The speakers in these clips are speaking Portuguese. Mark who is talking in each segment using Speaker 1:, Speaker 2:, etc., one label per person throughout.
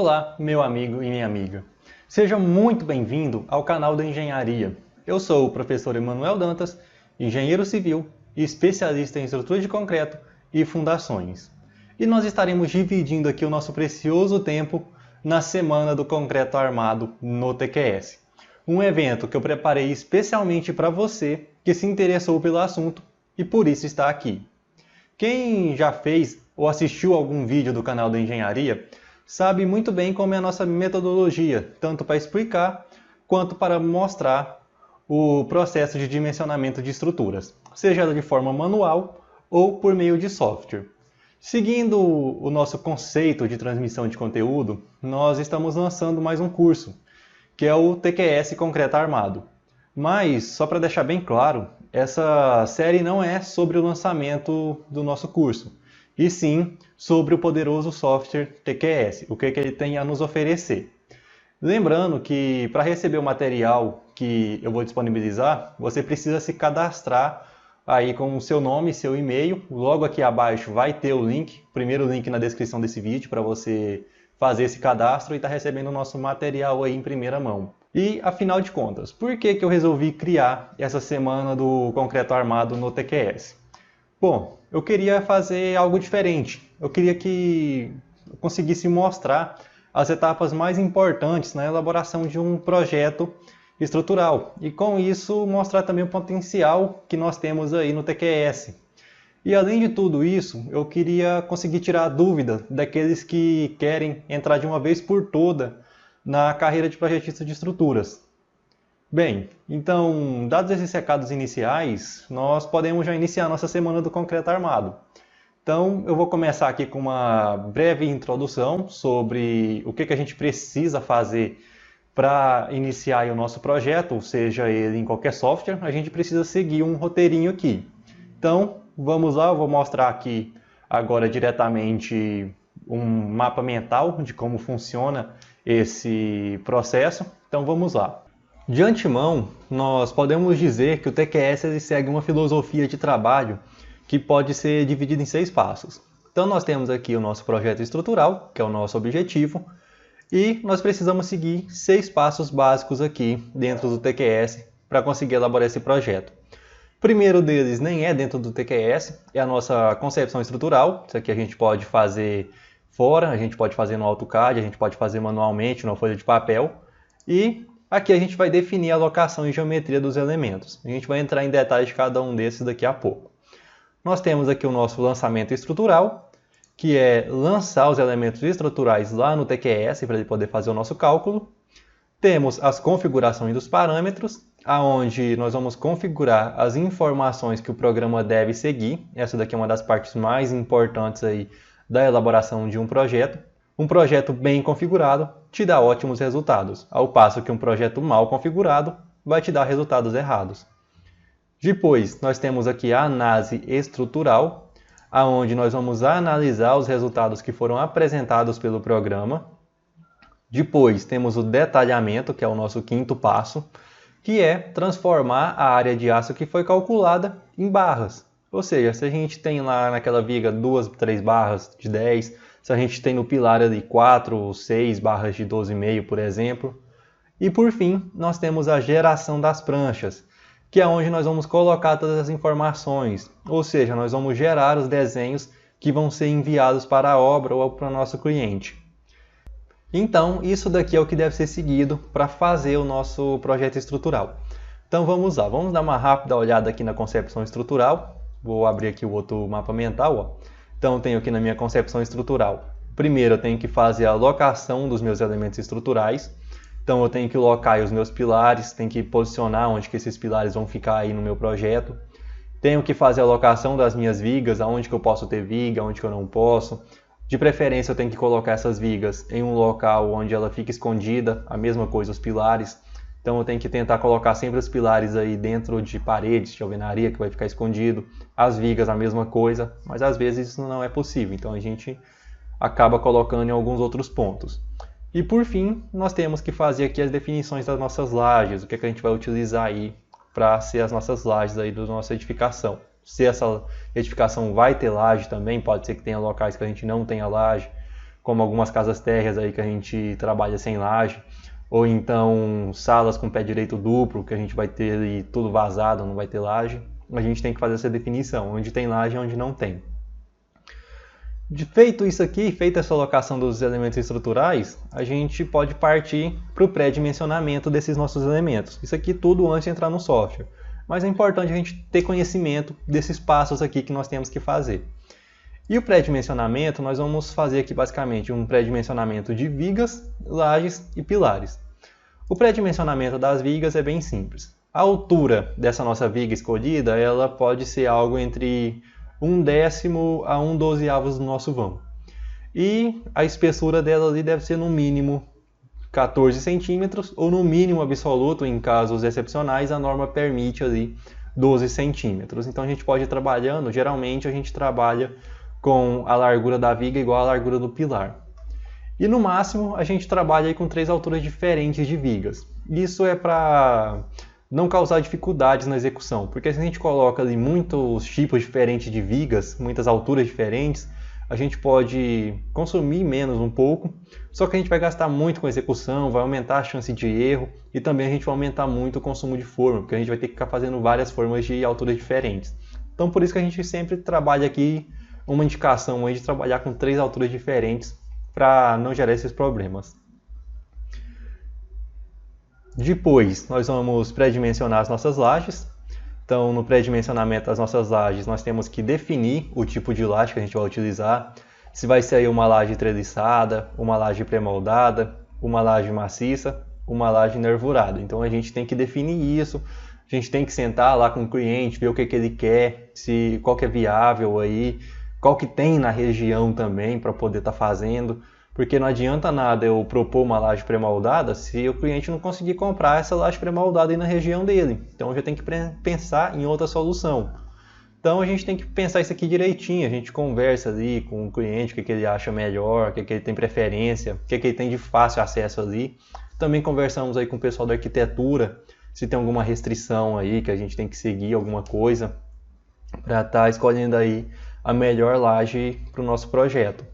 Speaker 1: Olá, meu amigo e minha amiga. Seja muito bem-vindo ao canal da Engenharia. Eu sou o professor Emanuel Dantas, engenheiro civil e especialista em estrutura de concreto e fundações. E nós estaremos dividindo aqui o nosso precioso tempo na Semana do Concreto Armado no TQS. Um evento que eu preparei especialmente para você que se interessou pelo assunto e por isso está aqui. Quem já fez ou assistiu algum vídeo do canal da Engenharia sabe muito bem como é a nossa metodologia, tanto para explicar quanto para mostrar o processo de dimensionamento de estruturas, seja ela de forma manual ou por meio de software. Seguindo o nosso conceito de transmissão de conteúdo, nós estamos lançando mais um curso, que é o TQS Concreto Armado. Mas, só para deixar bem claro, essa série não é sobre o lançamento do nosso curso, e sim sobre o poderoso software TQS, o que ele tem a nos oferecer. Lembrando que para receber o material que eu vou disponibilizar, você precisa se cadastrar aí com o seu nome e seu e-mail. Logo aqui abaixo vai ter o link, o primeiro link na descrição desse vídeo para você fazer esse cadastro e estar recebendo o nosso material aí em primeira mão. E, afinal de contas, por que eu resolvi criar essa semana do concreto armado no TQS? Bom, eu queria fazer algo diferente. Eu queria que eu conseguisse mostrar as etapas mais importantes na elaboração de um projeto estrutural. E com isso mostrar também o potencial que nós temos aí no TQS. E além de tudo isso, eu queria conseguir tirar a dúvida daqueles que querem entrar de uma vez por toda na carreira de projetista de estruturas. Bem, então, dados esses recados iniciais, nós podemos já iniciar nossa semana do concreto armado. Então, eu vou começar aqui com uma breve introdução sobre o que a gente precisa fazer para iniciar o nosso projeto, seja ele em qualquer software, a gente precisa seguir um roteirinho aqui. Então, vamos lá, eu vou mostrar aqui agora diretamente um mapa mental de como funciona esse processo. Então, vamos lá. De antemão, nós podemos dizer que o TQS ele segue uma filosofia de trabalho que pode ser dividida em 6 passos. Então nós temos aqui o nosso projeto estrutural, que é o nosso objetivo, e nós precisamos seguir 6 passos básicos aqui dentro do TQS para conseguir elaborar esse projeto. O primeiro deles nem é dentro do TQS, é a nossa concepção estrutural. Isso aqui a gente pode fazer fora, a gente pode fazer no AutoCAD, a gente pode fazer manualmente, numa folha de papel, e aqui a gente vai definir a locação e geometria dos elementos. A gente vai entrar em detalhes de cada um desses daqui a pouco. Nós temos aqui o nosso lançamento estrutural, que é lançar os elementos estruturais lá no TQS para ele poder fazer o nosso cálculo. Temos as configurações dos parâmetros, aonde nós vamos configurar as informações que o programa deve seguir. Essa daqui é uma das partes mais importantes aí da elaboração de um projeto. Um projeto bem configurado te dá ótimos resultados, ao passo que um projeto mal configurado vai te dar resultados errados. Depois, nós temos aqui a análise estrutural, onde nós vamos analisar os resultados que foram apresentados pelo programa. Depois, temos o detalhamento, que é o nosso quinto passo, que é transformar a área de aço que foi calculada em barras. Ou seja, se a gente tem lá naquela viga 2, 3 barras de 10, se a gente tem no pilar ali 4 ou 6 barras de 12,5, por exemplo. E por fim, nós temos a geração das pranchas, que é onde nós vamos colocar todas as informações. Ou seja, nós vamos gerar os desenhos que vão ser enviados para a obra ou para o nosso cliente. Então, isso daqui é o que deve ser seguido para fazer o nosso projeto estrutural. Então vamos lá, vamos dar uma rápida olhada aqui na concepção estrutural. Vou abrir aqui o outro mapa mental, ó. Então, eu tenho aqui na minha concepção estrutural. Primeiro, eu tenho que fazer a locação dos meus elementos estruturais. Então, eu tenho que locar os meus pilares, tenho que posicionar onde que esses pilares vão ficar aí no meu projeto. Tenho que fazer a locação das minhas vigas, aonde que eu posso ter viga, aonde que eu não posso. De preferência, eu tenho que colocar essas vigas em um local onde ela fica escondida, a mesma coisa os pilares. Então eu tenho que tentar colocar sempre os pilares aí dentro de paredes de alvenaria, que vai ficar escondido. As vigas a mesma coisa, mas às vezes isso não é possível. Então a gente acaba colocando em alguns outros pontos. E por fim, nós temos que fazer aqui as definições das nossas lajes. O que a gente vai utilizar aí para ser as nossas lajes aí da nossa edificação. Se essa edificação vai ter laje também, pode ser que tenha locais que a gente não tenha laje. como algumas casas térreas aí que a gente trabalha sem laje, ou então salas com pé direito duplo, que a gente vai ter ali tudo vazado, não vai ter laje. A gente tem que fazer essa definição, onde tem laje e onde não tem. Feito isso aqui, feita essa alocação dos elementos estruturais, a gente pode partir para o pré-dimensionamento desses nossos elementos. Isso aqui tudo antes de entrar no software. Mas é importante a gente ter conhecimento desses passos aqui que nós temos que fazer. E o pré-dimensionamento, nós vamos fazer aqui basicamente um pré-dimensionamento de vigas, lajes e pilares. O pré-dimensionamento das vigas é bem simples. A altura dessa nossa viga escolhida, ela pode ser algo entre 1/10 a 1/12 do nosso vão. E a espessura dela ali deve ser no mínimo 14 centímetros, ou no mínimo absoluto, em casos excepcionais, a norma permite ali 12 centímetros. Então a gente pode ir trabalhando, geralmente a gente trabalha com a largura da viga igual à largura do pilar. E no máximo a gente trabalha aí com 3 alturas diferentes de vigas. Isso é para não causar dificuldades na execução, porque se a gente coloca ali muitos tipos diferentes de vigas, muitas alturas diferentes, a gente pode consumir menos um pouco, só que a gente vai gastar muito com a execução, vai aumentar a chance de erro e também a gente vai aumentar muito o consumo de forma, porque a gente vai ter que ficar fazendo várias formas de alturas diferentes. Então por isso que a gente sempre trabalha aqui uma indicação aí de trabalhar com 3 alturas diferentes para não gerar esses problemas. Depois nós vamos pré-dimensionar as nossas lajes. Então no pré-dimensionamento das nossas lajes nós temos que definir o tipo de laje que a gente vai utilizar. Se vai ser aí uma laje treliçada, uma laje pré-moldada, uma laje maciça, uma laje nervurada. Então a gente tem que definir isso. A gente tem que sentar lá com o cliente, ver o que ele quer, qual que é viável aí, qual que tem na região também para poder estar fazendo, porque não adianta nada eu propor uma laje pré-moldada se o cliente não conseguir comprar essa laje pré-moldada aí na região dele. Então eu já tenho que pensar em outra solução. Então a gente tem que pensar isso aqui direitinho, a gente conversa ali com o cliente, o que ele acha melhor, o que ele tem preferência, o que ele tem de fácil acesso ali. Também conversamos aí com o pessoal da arquitetura, se tem alguma restrição aí que a gente tem que seguir, alguma coisa, para estar escolhendo aí a melhor laje para o nosso projeto.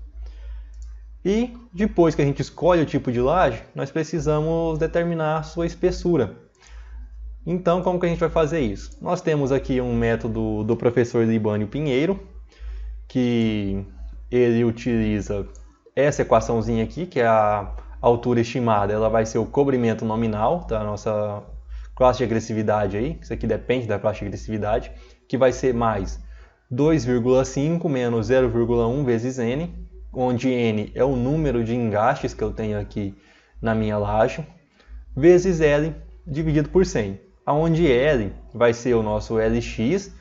Speaker 1: E depois que a gente escolhe o tipo de laje, nós precisamos determinar a sua espessura. Então, como que a gente vai fazer isso? Nós temos aqui um método do professor Libânio Pinheiro, que ele utiliza essa equaçãozinha aqui, que é a altura estimada, ela vai ser o cobrimento nominal da nossa classe de agressividade aí, isso aqui depende da classe de agressividade, que vai ser mais 2,5 menos 0,1 vezes n, onde n é o número de engastes que eu tenho aqui na minha laje, vezes L dividido por 100, onde L vai ser o nosso Lx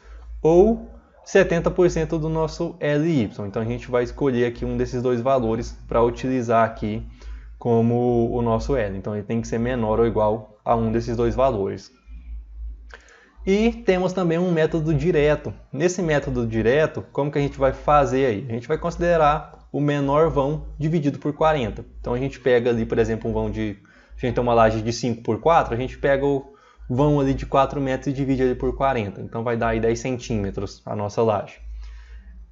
Speaker 1: ou 70% do nosso Ly. Então a gente vai escolher aqui um desses dois valores para utilizar aqui como o nosso L. Então ele tem que ser menor ou igual a um desses dois valores. E temos também um método direto. Nesse método direto, como que a gente vai fazer aí? A gente vai considerar o menor vão dividido por 40. Então a gente pega ali, por exemplo, um vão de... A gente tem uma laje de 5 por 4, a gente pega o vão ali de 4 metros e divide ali por 40. Então vai dar aí 10 centímetros a nossa laje.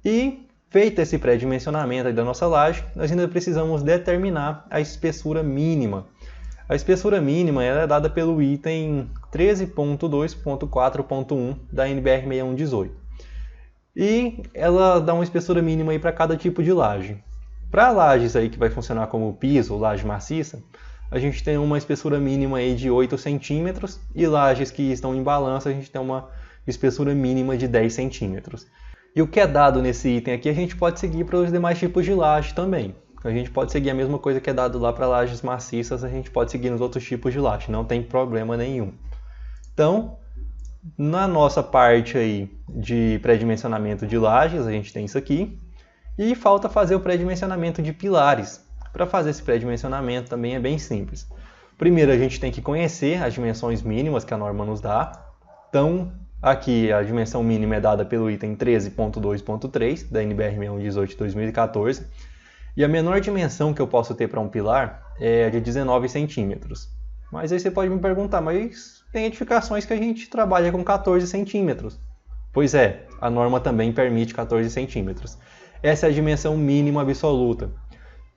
Speaker 1: E feito esse pré-dimensionamento da nossa laje, nós ainda precisamos determinar a espessura mínima. A espessura mínima ela é dada pelo item 13.2.4.1 da NBR 6118. E ela dá uma espessura mínima aí para cada tipo de laje. Para lajes aí que vai funcionar como piso, laje maciça, a gente tem uma espessura mínima aí de 8 centímetros e lajes que estão em balança a gente tem uma espessura mínima de 10 centímetros. E o que é dado nesse item aqui a gente pode seguir para os demais tipos de laje também. A gente pode seguir a mesma coisa que é dado lá para lajes maciças, a gente pode seguir nos outros tipos de laje, não tem problema nenhum. Então, na nossa parte aí de pré-dimensionamento de lajes, a gente tem isso aqui. E falta fazer o pré-dimensionamento de pilares. Para fazer esse pré-dimensionamento também é bem simples. Primeiro a gente tem que conhecer as dimensões mínimas que a norma nos dá. Então, aqui a dimensão mínima é dada pelo item 13.2.3 da NBR 6118 de 2014. E a menor dimensão que eu posso ter para um pilar é de 19 centímetros. Mas aí você pode me perguntar, mas tem edificações que a gente trabalha com 14 centímetros. Pois é, a norma também permite 14 centímetros. Essa é a dimensão mínima absoluta.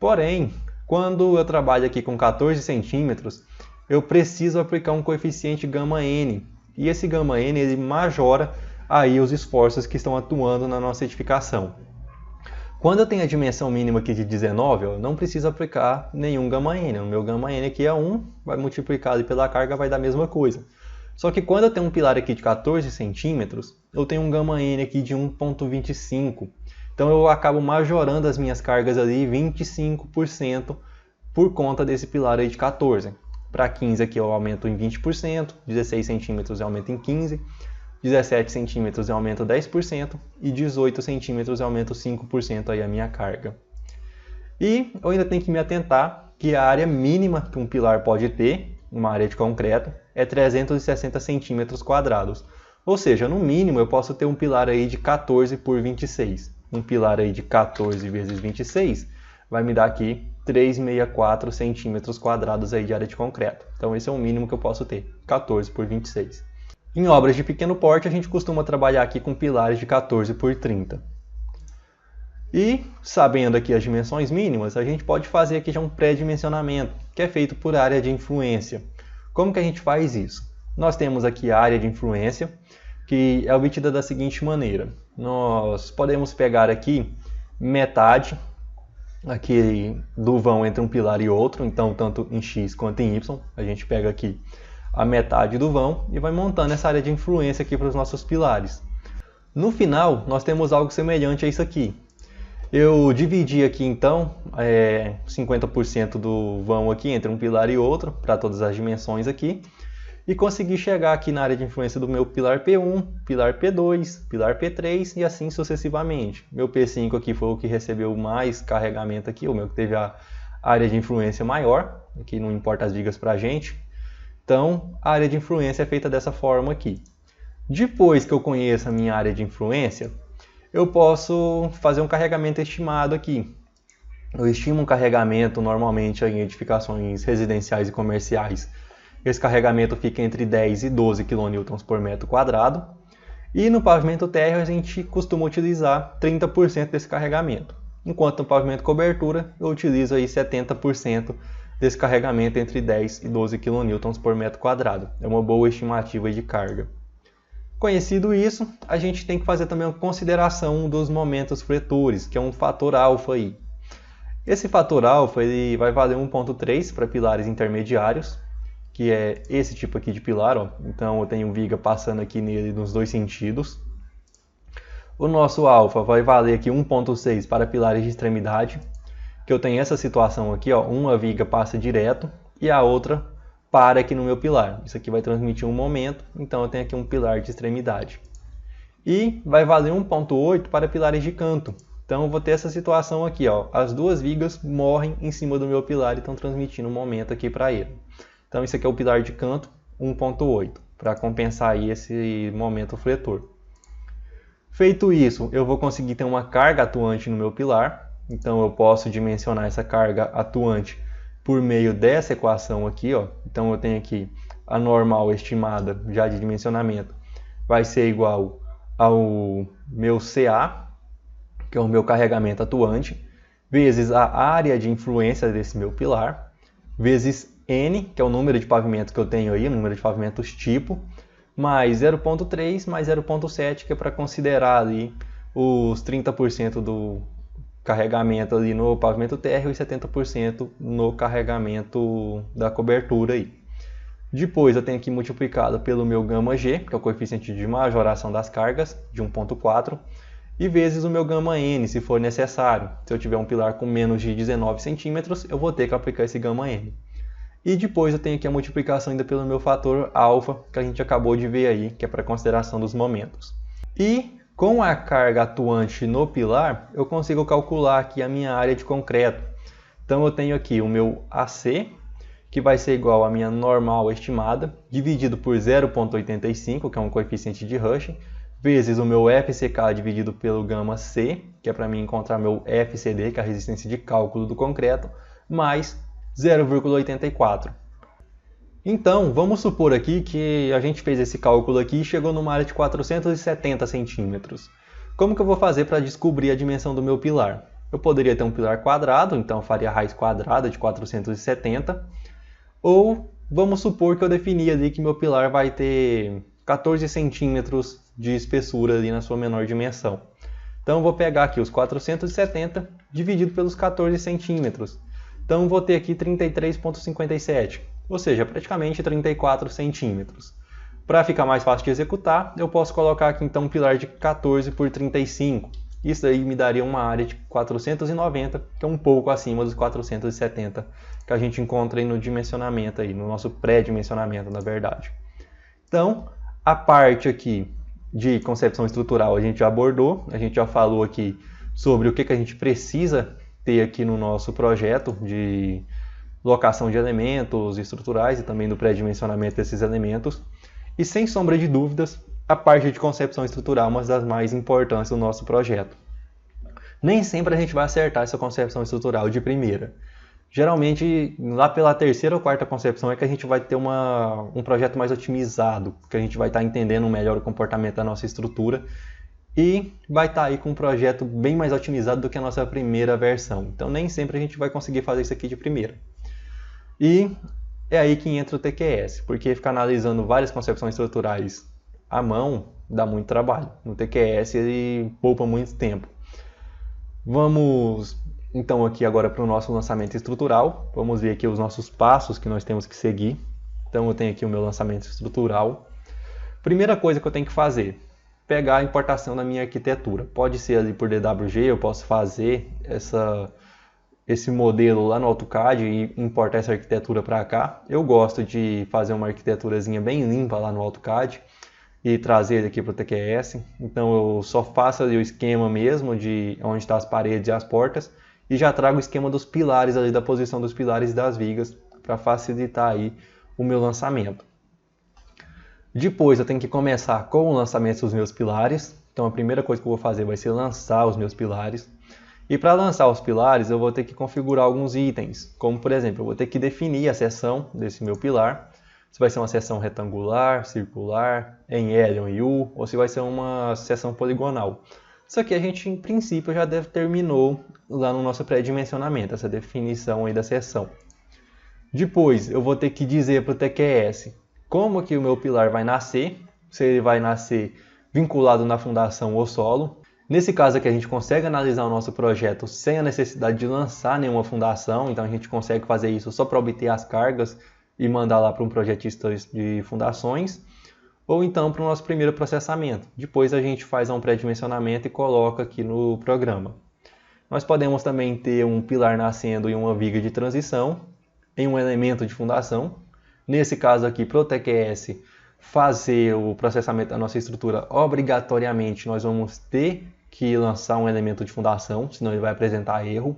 Speaker 1: Porém, quando eu trabalho aqui com 14 centímetros, eu preciso aplicar um coeficiente γN. E esse γN ele majora aí os esforços que estão atuando na nossa edificação. Quando eu tenho a dimensão mínima aqui de 19, eu não preciso aplicar nenhum γN. O meu γN aqui é 1, vai multiplicar ali pela carga, vai dar a mesma coisa. Só que quando eu tenho um pilar aqui de 14 centímetros, eu tenho um γN aqui de 1,25. Então eu acabo majorando as minhas cargas ali 25% por conta desse pilar aí de 14. Para 15 aqui eu aumento em 20%, 16 centímetros eu aumento em 15%, 17 centímetros eu aumento 10% e 18 centímetros eu aumento 5% aí a minha carga. E eu ainda tenho que me atentar que a área mínima que um pilar pode ter, uma área de concreto, é 360 centímetros quadrados. Ou seja, no mínimo eu posso ter um pilar aí de 14 por 26. Um pilar aí de 14 vezes 26 vai me dar aqui 364 centímetros quadrados aí de área de concreto. Então esse é o mínimo que eu posso ter, 14 por 26. Em obras de pequeno porte a gente costuma trabalhar aqui com pilares de 14 por 30. E sabendo aqui as dimensões mínimas, a gente pode fazer aqui já um pré-dimensionamento, que é feito por área de influência. Como que a gente faz isso? Nós temos aqui a área de influência, que é obtida da seguinte maneira. Nós podemos pegar aqui metade aqui do vão entre um pilar e outro, então tanto em X quanto em Y. A gente pega aqui a metade do vão e vai montando essa área de influência aqui para os nossos pilares. No final, nós temos algo semelhante a isso aqui. Eu dividi aqui então 50% do vão aqui entre um pilar e outro, para todas as dimensões aqui, e consegui chegar aqui na área de influência do meu pilar P1, pilar P2, pilar P3 e assim sucessivamente. Meu P5 aqui foi o que recebeu mais carregamento aqui, o meu que teve a área de influência maior, aqui não importa as vigas para a gente. Então, a área de influência é feita dessa forma aqui. Depois que eu conheço a minha área de influência, eu posso fazer um carregamento estimado aqui. Eu estimo um carregamento normalmente em edificações residenciais e comerciais. Esse carregamento fica entre 10 e 12 kN por metro quadrado. E no pavimento térreo a gente costuma utilizar 30% desse carregamento. Enquanto no pavimento cobertura eu utilizo aí 70% desse carregamento entre 10 e 12 kN por metro quadrado. É uma boa estimativa de carga. Conhecido isso, a gente tem que fazer também uma consideração dos momentos fletores, que é um fator alfa aí. Esse fator alfa ele vai valer 1,3 para pilares intermediários, que é esse tipo aqui de pilar, ó. Então eu tenho viga passando aqui nele nos dois sentidos. O nosso alfa vai valer aqui 1,6 para pilares de extremidade, que eu tenho essa situação aqui, ó, uma viga passa direto e a outra para aqui no meu pilar. Isso aqui vai transmitir um momento, então eu tenho aqui um pilar de extremidade. E vai valer 1,8 para pilares de canto. Então eu vou ter essa situação aqui, ó, as duas vigas morrem em cima do meu pilar e estão transmitindo um momento aqui para ele. Então esse aqui é o pilar de canto 1,8, para compensar aí esse momento fletor. Feito isso, eu vou conseguir ter uma carga atuante no meu pilar. Então eu posso dimensionar essa carga atuante por meio dessa equação aqui, ó. Então eu tenho aqui a normal estimada já de dimensionamento vai ser igual ao meu CA, que é o meu carregamento atuante, vezes a área de influência desse meu pilar, vezes N, que é o número de pavimentos que eu tenho aí, o número de pavimentos tipo, mais 0,3 mais 0,7, que é para considerar ali os 30% do carregamento ali no pavimento térreo e 70% no carregamento da cobertura aí. Depois eu tenho aqui multiplicado pelo meu γg, que é o coeficiente de majoração das cargas, de 1,4, e vezes o meu γn, se for necessário. Se eu tiver um pilar com menos de 19 centímetros, eu vou ter que aplicar esse γn. E depois eu tenho aqui a multiplicação ainda pelo meu fator alfa, que a gente acabou de ver aí, que é para consideração dos momentos. E com a carga atuante no pilar, eu consigo calcular aqui a minha área de concreto. Então eu tenho aqui o meu AC, que vai ser igual à minha normal estimada, dividido por 0,85, que é um coeficiente de Rush, vezes o meu FCK dividido pelo γC, que é para mim encontrar meu FCD, que é a resistência de cálculo do concreto, mais 0,84. Então, vamos supor aqui que a gente fez esse cálculo aqui e chegou numa área de 470 centímetros. Como que eu vou fazer para descobrir a dimensão do meu pilar? Eu poderia ter um pilar quadrado, então eu faria a raiz quadrada de 470. Ou vamos supor que eu defini ali que meu pilar vai ter 14 centímetros de espessura ali na sua menor dimensão. Então eu vou pegar aqui os 470 dividido pelos 14 centímetros. Então eu vou ter aqui 33,57, ou seja, praticamente 34 centímetros. Para ficar mais fácil de executar, eu posso colocar aqui então um pilar de 14 por 35. Isso aí me daria uma área de 490, que é um pouco acima dos 470 que a gente encontra aí no dimensionamento, aí, no nosso pré-dimensionamento, na verdade. Então, a parte aqui de concepção estrutural a gente já abordou, a gente já falou aqui sobre o que a gente precisa ter aqui no nosso projeto de locação de elementos estruturais e também do pré-dimensionamento desses elementos. E sem sombra de dúvidas, a parte de concepção estrutural é uma das mais importantes do nosso projeto. Nem sempre a gente vai acertar essa concepção estrutural de primeira. Geralmente, lá pela terceira ou quarta concepção é que a gente vai ter um projeto mais otimizado, que a gente vai estar entendendo melhor o comportamento da nossa estrutura e vai estar aí com um projeto bem mais otimizado do que a nossa primeira versão. Então, nem sempre a gente vai conseguir fazer isso aqui de primeira. E é aí que entra o TQS, porque ficar analisando várias concepções estruturais à mão dá muito trabalho. No TQS ele poupa muito tempo. Vamos então aqui agora para o nosso lançamento estrutural. Vamos ver aqui os nossos passos que nós temos que seguir. Então eu tenho aqui o meu lançamento estrutural. Primeira coisa que eu tenho que fazer, pegar a importação da minha arquitetura. Pode ser ali por DWG, eu posso fazer esse modelo lá no AutoCAD e importar essa arquitetura para cá. Eu gosto de fazer uma arquiteturazinha bem limpa lá no AutoCAD e trazer ele aqui para o TQS. Então eu só faço ali o esquema mesmo de onde estão as paredes e as portas e já trago o esquema dos pilares ali, da posição dos pilares e das vigas para facilitar aí o meu lançamento. Depois eu tenho que começar com o lançamento dos meus pilares. Então a primeira coisa que eu vou fazer vai ser lançar os meus pilares. E para lançar os pilares eu vou ter que configurar alguns itens, como por exemplo, eu vou ter que definir a seção desse meu pilar, se vai ser uma seção retangular, circular, em L ou em U, ou se vai ser uma seção poligonal. Isso aqui a gente, em princípio, já terminou lá no nosso pré-dimensionamento, essa definição aí da seção. Depois eu vou ter que dizer para o TQS como que o meu pilar vai nascer, se ele vai nascer vinculado na fundação ou solo. Nesse caso aqui a gente consegue analisar o nosso projeto sem a necessidade de lançar nenhuma fundação, então a gente consegue fazer isso só para obter as cargas e mandar lá para um projetista de fundações, ou então para o nosso primeiro processamento. Depois a gente faz um pré-dimensionamento e coloca aqui no programa. Nós podemos também ter um pilar nascendo em uma viga de transição, em um elemento de fundação. Nesse caso aqui, para o TQS fazer o processamento da nossa estrutura, obrigatoriamente nós vamos ter que lançar um elemento de fundação, senão ele vai apresentar erro.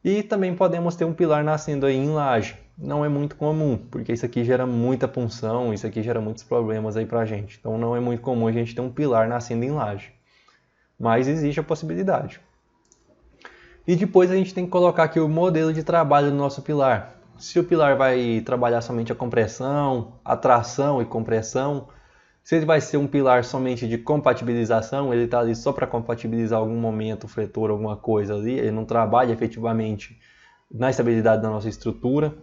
Speaker 1: E também podemos ter um pilar nascendo aí em laje. Não é muito comum, porque isso aqui gera muita punção, isso aqui gera muitos problemas aí pra gente. Então não é muito comum a gente ter um pilar nascendo em laje. Mas existe a possibilidade. E depois a gente tem que colocar aqui o modelo de trabalho do nosso pilar. Se o pilar vai trabalhar somente a compressão, a tração e compressão, se ele vai ser um pilar somente de compatibilização, ele está ali só para compatibilizar algum momento, o fletor, alguma coisa ali, ele não trabalha efetivamente na estabilidade da nossa estrutura,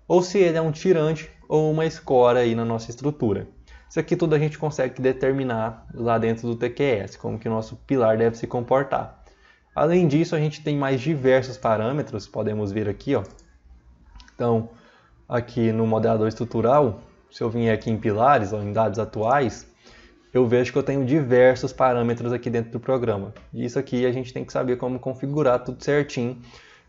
Speaker 1: ou se ele é um tirante ou uma escora aí na nossa estrutura. Isso aqui tudo a gente consegue determinar lá dentro do TQS, como que o nosso pilar deve se comportar. Além disso, a gente tem mais diversos parâmetros, podemos ver aqui, ó. Então, aqui no modelador estrutural, se eu vier aqui em pilares, ó, em dados atuais, eu vejo que eu tenho diversos parâmetros aqui dentro do programa. E isso aqui a gente tem que saber como configurar tudo certinho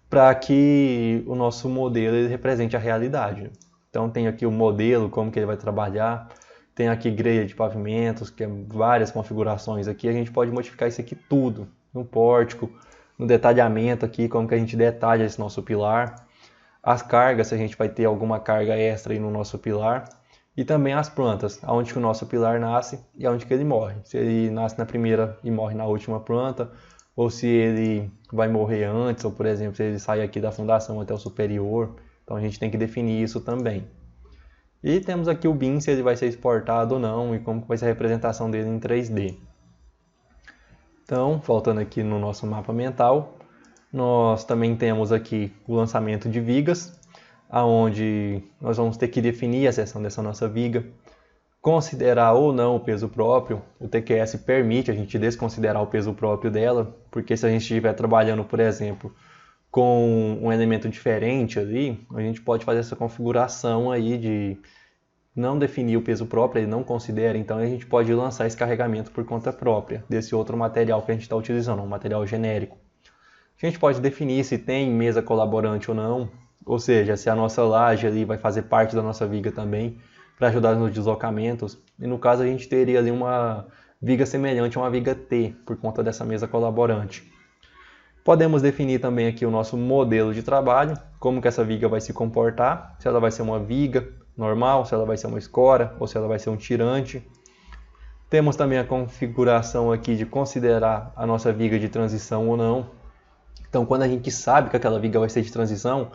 Speaker 1: para que o nosso modelo ele represente a realidade. Então tem aqui o modelo, como que ele vai trabalhar, tem aqui grelha de pavimentos, que é várias configurações aqui, a gente pode modificar isso aqui tudo, no pórtico, no detalhamento aqui, como que a gente detalha esse nosso pilar, as cargas, se a gente vai ter alguma carga extra aí no nosso pilar, e também as plantas, aonde que o nosso pilar nasce e aonde que ele morre. Se ele nasce na primeira e morre na última planta, ou se ele vai morrer antes, ou por exemplo, se ele sai aqui da fundação até o superior. Então a gente tem que definir isso também. E temos aqui o BIM, se ele vai ser exportado ou não, e como vai ser a representação dele em 3D. Então, voltando aqui no nosso mapa mental, Nós também temos aqui o lançamento de vigas, aonde nós vamos ter que definir a seção dessa nossa viga, considerar ou não o peso próprio. O TQS permite a gente desconsiderar o peso próprio dela, porque se a gente estiver trabalhando, por exemplo, com um elemento diferente ali, a gente pode fazer essa configuração aí de não definir o peso próprio, ele não considera, então a gente pode lançar esse carregamento por conta própria desse outro material que a gente está utilizando, um material genérico. A gente pode definir se tem mesa colaborante ou não, ou seja, se a nossa laje ali vai fazer parte da nossa viga também, para ajudar nos deslocamentos. E no caso a gente teria ali uma viga semelhante a uma viga T, por conta dessa mesa colaborante. Podemos definir também aqui o nosso modelo de trabalho, como que essa viga vai se comportar, se ela vai ser uma viga normal, se ela vai ser uma escora ou se ela vai ser um tirante. Temos também a configuração aqui de considerar a nossa viga de transição ou não. Então, quando a gente sabe que aquela viga vai ser de transição,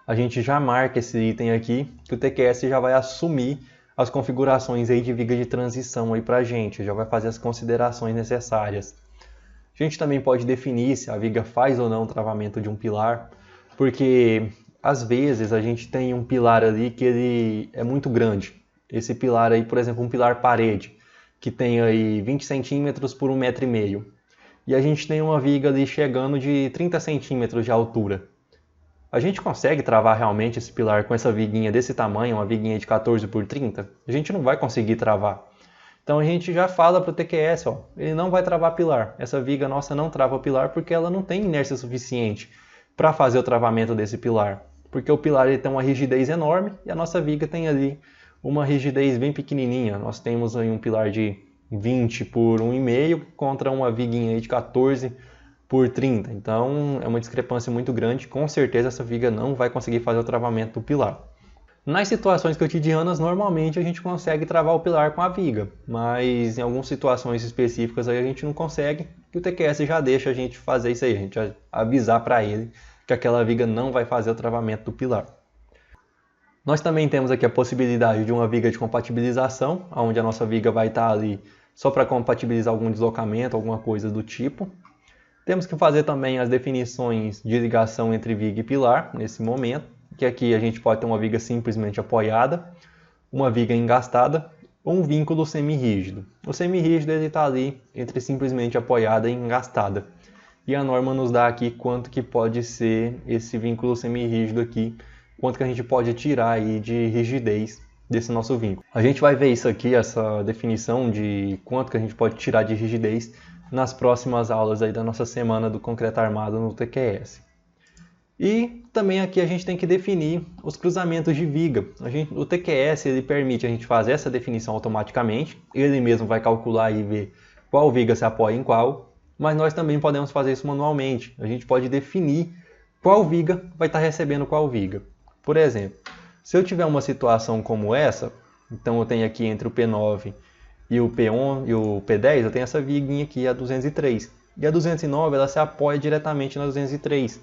Speaker 1: a gente já marca esse item aqui, que o TQS já vai assumir as configurações aí de viga de transição aí para a gente, já vai fazer as considerações necessárias. A gente também pode definir se a viga faz ou não o travamento de um pilar, porque às vezes a gente tem um pilar ali que ele é muito grande. Esse pilar aí, por exemplo, um pilar parede, que tem aí 20 centímetros por 1,5 m. E a gente tem uma viga ali chegando de 30 centímetros de altura. A gente consegue travar realmente esse pilar com essa viguinha desse tamanho, uma viguinha de 14 por 30? A gente não vai conseguir travar. Então a gente já fala para o TQS, ó, ele não vai travar pilar. Essa viga nossa não trava pilar porque ela não tem inércia suficiente para fazer o travamento desse pilar. Porque o pilar ele tem uma rigidez enorme e a nossa viga tem ali uma rigidez bem pequenininha. Nós temos aí um pilar de 20 por 1,5 contra uma viguinha aí de 14 por 30. Então é uma discrepância muito grande. Com certeza essa viga não vai conseguir fazer o travamento do pilar. Nas situações cotidianas, normalmente a gente consegue travar o pilar com a viga, mas em algumas situações específicas aí a gente não consegue, e o TQS já deixa a gente fazer isso aí, a gente avisar para ele que aquela viga não vai fazer o travamento do pilar. Nós também temos aqui a possibilidade de uma viga de compatibilização, onde a nossa viga vai estar ali só para compatibilizar algum deslocamento, alguma coisa do tipo. Temos que fazer também as definições de ligação entre viga e pilar, nesse momento, que aqui a gente pode ter uma viga simplesmente apoiada, uma viga engastada ou um vínculo semirrígido. O semirrígido está ali entre simplesmente apoiada e engastada. E a norma nos dá aqui quanto que pode ser esse vínculo semirrígido aqui, quanto que a gente pode tirar aí de rigidez desse nosso vínculo. A gente vai ver isso aqui, essa definição de quanto que a gente pode tirar de rigidez nas próximas aulas aí da nossa semana do concreto armado no TQS. E também aqui a gente tem que definir os cruzamentos de viga. O TQS ele permite a gente fazer essa definição automaticamente, ele mesmo vai calcular e ver qual viga se apoia em qual, mas nós também podemos fazer isso manualmente. A gente pode definir qual viga vai estar recebendo qual viga. Por exemplo, se eu tiver uma situação como essa, então eu tenho aqui entre o P9 e o P11 e o P10, eu tenho essa viguinha aqui, a 203. E a 209 ela se apoia diretamente na 203.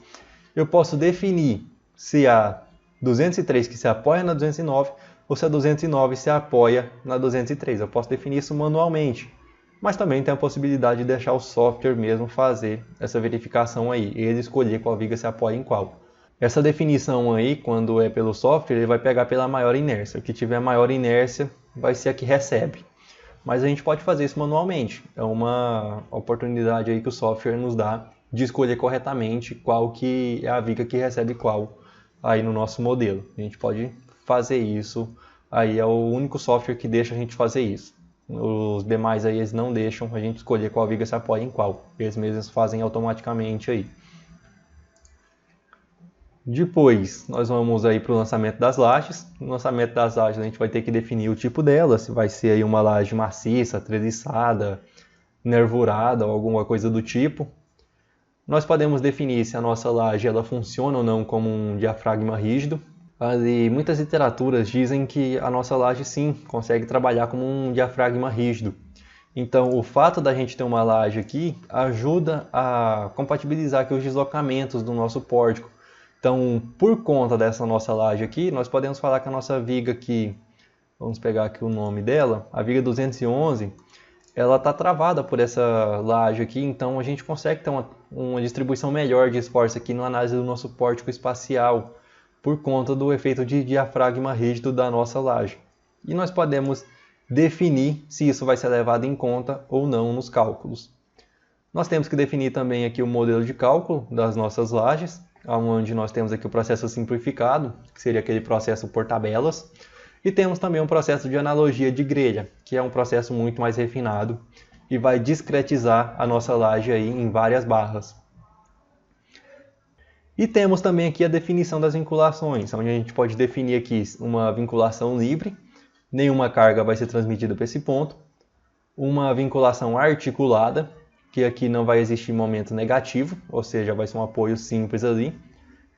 Speaker 1: Eu posso definir se a 203 que se apoia na 209 ou se a 209 se apoia na 203. Eu posso definir isso manualmente, mas também tem a possibilidade de deixar o software mesmo fazer essa verificação aí, ele escolher qual viga se apoia em qual. Essa definição aí, quando é pelo software, ele vai pegar pela maior inércia. O que tiver maior inércia vai ser a que recebe. Mas a gente pode fazer isso manualmente. É uma oportunidade aí que o software nos dá de escolher corretamente qual que é a viga que recebe qual aí no nosso modelo. A gente pode fazer isso, aí é o único software que deixa a gente fazer isso. Os demais aí eles não deixam a gente escolher qual viga se apoia em qual. Eles mesmos fazem automaticamente aí. Depois nós vamos aí para o lançamento das lajes. No lançamento das lajes a gente vai ter que definir o tipo dela, se vai ser aí uma laje maciça, treliçada, nervurada ou alguma coisa do tipo. Nós podemos definir se a nossa laje ela funciona ou não como um diafragma rígido. E muitas literaturas dizem que a nossa laje sim consegue trabalhar como um diafragma rígido. Então o fato da gente ter uma laje aqui ajuda a compatibilizar aqui os deslocamentos do nosso pórtico. Então por conta dessa nossa laje aqui, nós podemos falar que a nossa viga aqui, vamos pegar aqui o nome dela, a viga 211, ela está travada por essa laje aqui, então a gente consegue ter uma distribuição melhor de esforço aqui na análise do nosso pórtico espacial, por conta do efeito de diafragma rígido da nossa laje. E nós podemos definir se isso vai ser levado em conta ou não nos cálculos. Nós temos que definir também aqui o modelo de cálculo das nossas lajes, onde nós temos aqui o processo simplificado, que seria aquele processo por tabelas, e temos também um processo de analogia de grelha, que é um processo muito mais refinado e vai discretizar a nossa laje aí em várias barras. E temos também aqui a definição das vinculações, onde a gente pode definir aqui uma vinculação livre, nenhuma carga vai ser transmitida para esse ponto, uma vinculação articulada, que aqui não vai existir momento negativo, ou seja, vai ser um apoio simples ali,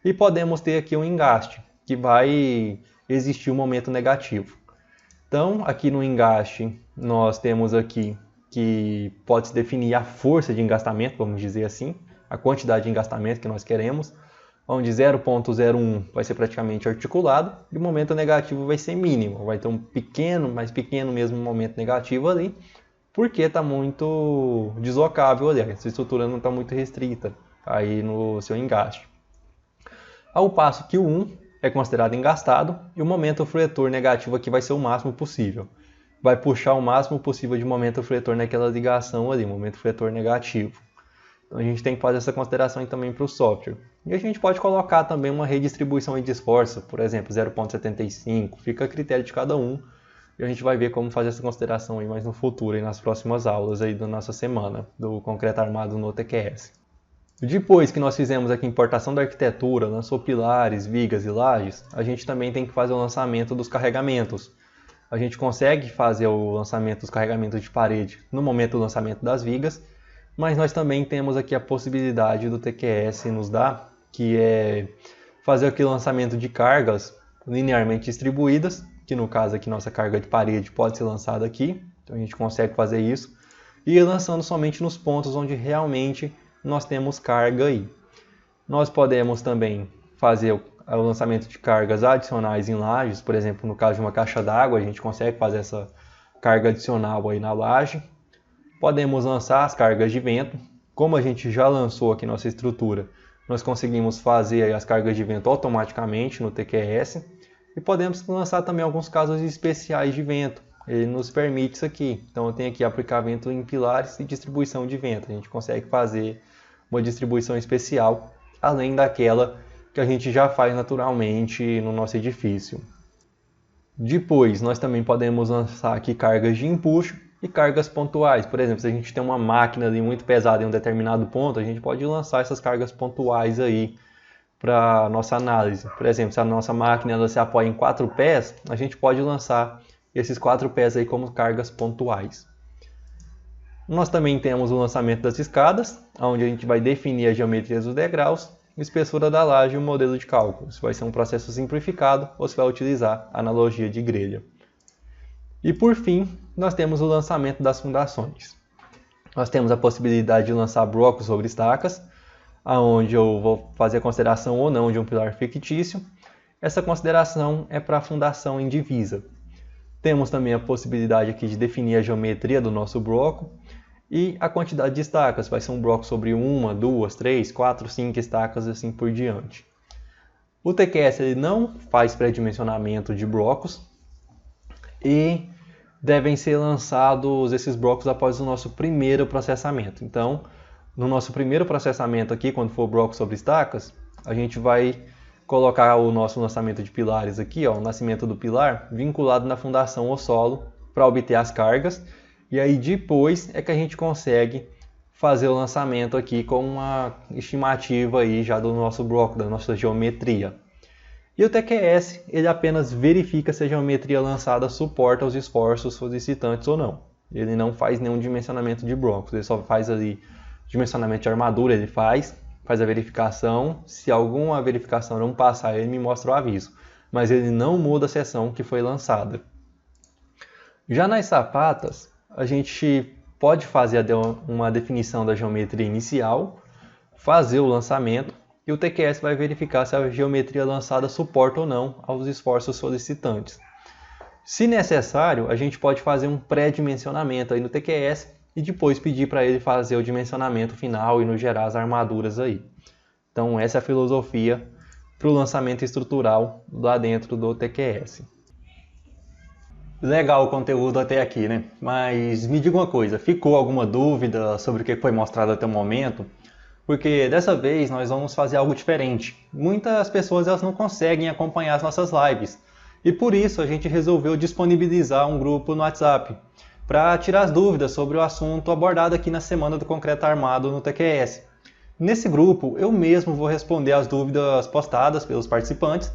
Speaker 1: e podemos ter aqui um engaste, que vai existir um momento negativo. Então, aqui no engaste, nós temos aqui que pode-se definir a força de engastamento, vamos dizer assim, a quantidade de engastamento que nós queremos, onde 0,01 vai ser praticamente articulado e o momento negativo vai ser mínimo, vai ter um pequeno, mais pequeno mesmo momento negativo ali, porque está muito deslocável ali, essa estrutura não está muito restrita aí no seu engaste. Ao passo que o 1 é considerado engastado e o momento fletor negativo aqui vai ser o máximo possível. Vai puxar o máximo possível de momento fletor naquela ligação ali, momento fletor negativo. Então a gente tem que fazer essa consideração também para o software. E a gente pode colocar também uma redistribuição de esforço, por exemplo, 0,75, fica a critério de cada um. E a gente vai ver como fazer essa consideração aí mais no futuro, aí nas próximas aulas aí da nossa semana, do concreto armado no TQS. Depois que nós fizemos aqui a importação da arquitetura, lançou pilares, vigas e lajes, a gente também tem que fazer o lançamento dos carregamentos. A gente consegue fazer o lançamento dos carregamentos de parede no momento do lançamento das vigas, mas nós também temos aqui a possibilidade do TQS nos dar, que é fazer aqui o lançamento de cargas linearmente distribuídas, que no caso aqui nossa carga de parede pode ser lançada aqui, então a gente consegue fazer isso, e ir lançando somente nos pontos onde realmente nós temos carga aí. Nós podemos também fazer o lançamento de cargas adicionais em lajes, por exemplo, no caso de uma caixa d'água, a gente consegue fazer essa carga adicional aí na laje. Podemos lançar as cargas de vento, como a gente já lançou aqui nossa estrutura, nós conseguimos fazer as cargas de vento automaticamente no TQS, e podemos lançar também alguns casos especiais de vento. Ele nos permite isso aqui. Então eu tenho aqui aplicar vento em pilares e distribuição de vento. A gente consegue fazer uma distribuição especial, além daquela que a gente já faz naturalmente no nosso edifício. Depois nós também podemos lançar aqui cargas de empuxo e cargas pontuais. Por exemplo, se a gente tem uma máquina ali muito pesada em um determinado ponto, a gente pode lançar essas cargas pontuais aí para nossa análise. Por exemplo, se a nossa máquina ela se apoia em 4 pés, a gente pode lançar esses 4 pés aí como cargas pontuais. Nós também temos o lançamento das escadas, onde a gente vai definir a geometria dos degraus, espessura da laje e o modelo de cálculo. Se vai ser um processo simplificado ou se vai utilizar a analogia de grelha. E por fim, nós temos o lançamento das fundações. Nós temos a possibilidade de lançar blocos sobre estacas, onde eu vou fazer a consideração ou não de um pilar fictício. Essa consideração é para a fundação em divisa. Temos também a possibilidade aqui de definir a geometria do nosso bloco e a quantidade de estacas. Vai ser um bloco sobre 1, 2, 3, 4, 5 estacas e assim por diante. O TQS ele não faz pré-dimensionamento de blocos e devem ser lançados esses blocos após o nosso primeiro processamento. Então, no nosso primeiro processamento aqui, quando for bloco sobre estacas, a gente vai colocar o nosso lançamento de pilares aqui, ó, o nascimento do pilar, vinculado na fundação ou solo para obter as cargas. E aí depois é que a gente consegue fazer o lançamento aqui com uma estimativa aí já do nosso bloco, da nossa geometria. E o TQS, ele apenas verifica se a geometria lançada suporta os esforços solicitantes ou não. Ele não faz nenhum dimensionamento de blocos, ele só faz ali dimensionamento de armadura, ele faz a verificação. Se alguma verificação não passar, ele me mostra o aviso. Mas ele não muda a seção que foi lançada. Já nas sapatas, a gente pode fazer uma definição da geometria inicial, fazer o lançamento, e o TQS vai verificar se a geometria lançada suporta ou não aos esforços solicitantes. Se necessário, a gente pode fazer um pré-dimensionamento aí no TQS e depois pedir para ele fazer o dimensionamento final e nos gerar as armaduras aí. Então essa é a filosofia para o lançamento estrutural lá dentro do TQS. Legal o conteúdo até aqui, né? Mas me diga uma coisa, ficou alguma dúvida sobre o que foi mostrado até o momento? Porque dessa vez nós vamos fazer algo diferente. Muitas pessoas elas não conseguem acompanhar as nossas lives. E por isso a gente resolveu disponibilizar um grupo no WhatsApp para tirar as dúvidas sobre o assunto abordado aqui na Semana do Concreto Armado no TQS. Nesse grupo eu mesmo vou responder as dúvidas postadas pelos participantes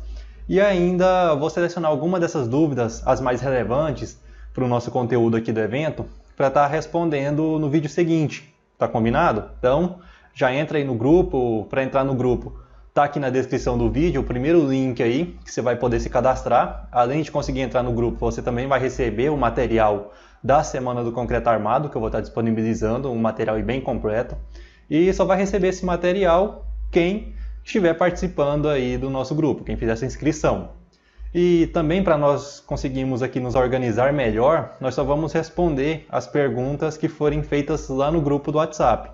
Speaker 1: e ainda vou selecionar alguma dessas dúvidas, as mais relevantes para o nosso conteúdo aqui do evento, para estar respondendo no vídeo seguinte. Tá combinado? Então já entra aí no grupo. Para entrar no grupo, tá aqui na descrição do vídeo o primeiro link aí, que você vai poder se cadastrar. Além de conseguir entrar no grupo, você também vai receber o material da Semana do Concreto Armado, que eu vou estar disponibilizando, um material bem completo. E só vai receber esse material quem estiver participando aí do nosso grupo, quem fizer essa inscrição. E também para nós conseguirmos aqui nos organizar melhor, nós só vamos responder as perguntas que forem feitas lá no grupo do WhatsApp.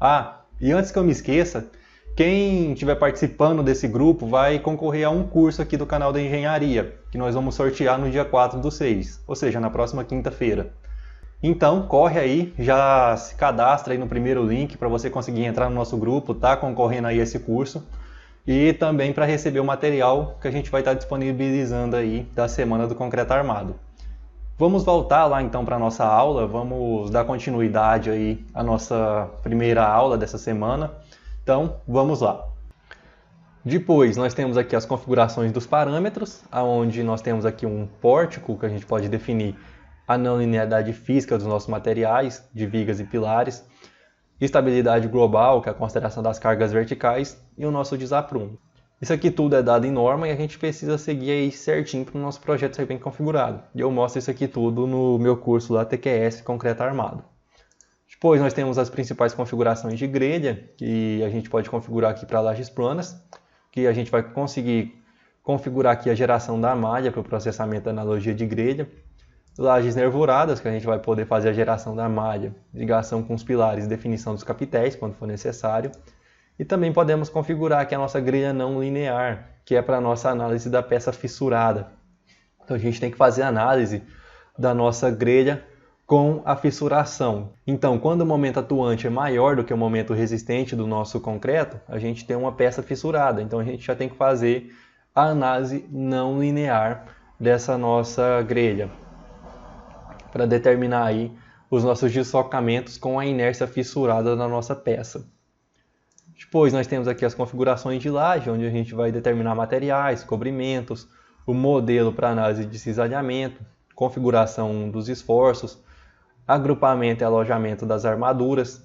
Speaker 1: Ah, e antes que eu me esqueça, quem estiver participando desse grupo vai concorrer a um curso aqui do canal da Engenharia, que nós vamos sortear no dia 4/6, ou seja, na próxima quinta-feira. Então, corre aí, já se cadastra aí no primeiro link para você conseguir entrar no nosso grupo, tá concorrendo aí a esse curso. E também para receber o material que a gente vai estar disponibilizando aí da Semana do Concreto Armado. Vamos voltar lá então para a nossa aula, vamos dar continuidade aí à nossa primeira aula dessa semana. Então, vamos lá. Depois, nós temos aqui as configurações dos parâmetros, onde nós temos aqui um pórtico que a gente pode definir a não linearidade física dos nossos materiais, de vigas e pilares, estabilidade global, que é a consideração das cargas verticais, e o nosso desaprumo. Isso aqui tudo é dado em norma e a gente precisa seguir aí certinho para o nosso projeto ser bem configurado. E eu mostro isso aqui tudo no meu curso lá, TQS Concreto Armado. Depois nós temos as principais configurações de grelha, que a gente pode configurar aqui para lajes planas, que a gente vai conseguir configurar aqui a geração da malha para o processamento da analogia de grelha. Lajes nervuradas, que a gente vai poder fazer a geração da malha, ligação com os pilares, definição dos capitéis, quando for necessário. E também podemos configurar aqui a nossa grelha não linear, que é para a nossa análise da peça fissurada. Então a gente tem que fazer a análise da nossa grelha com a fissuração. Então, quando o momento atuante é maior do que o momento resistente do nosso concreto, a gente tem uma peça fissurada. Então a gente já tem que fazer a análise não linear dessa nossa grelha, para determinar aí os nossos deslocamentos com a inércia fissurada da nossa peça. Depois nós temos aqui as configurações de laje, onde a gente vai determinar materiais, cobrimentos, o modelo para análise de cisalhamento, configuração dos esforços, agrupamento e alojamento das armaduras,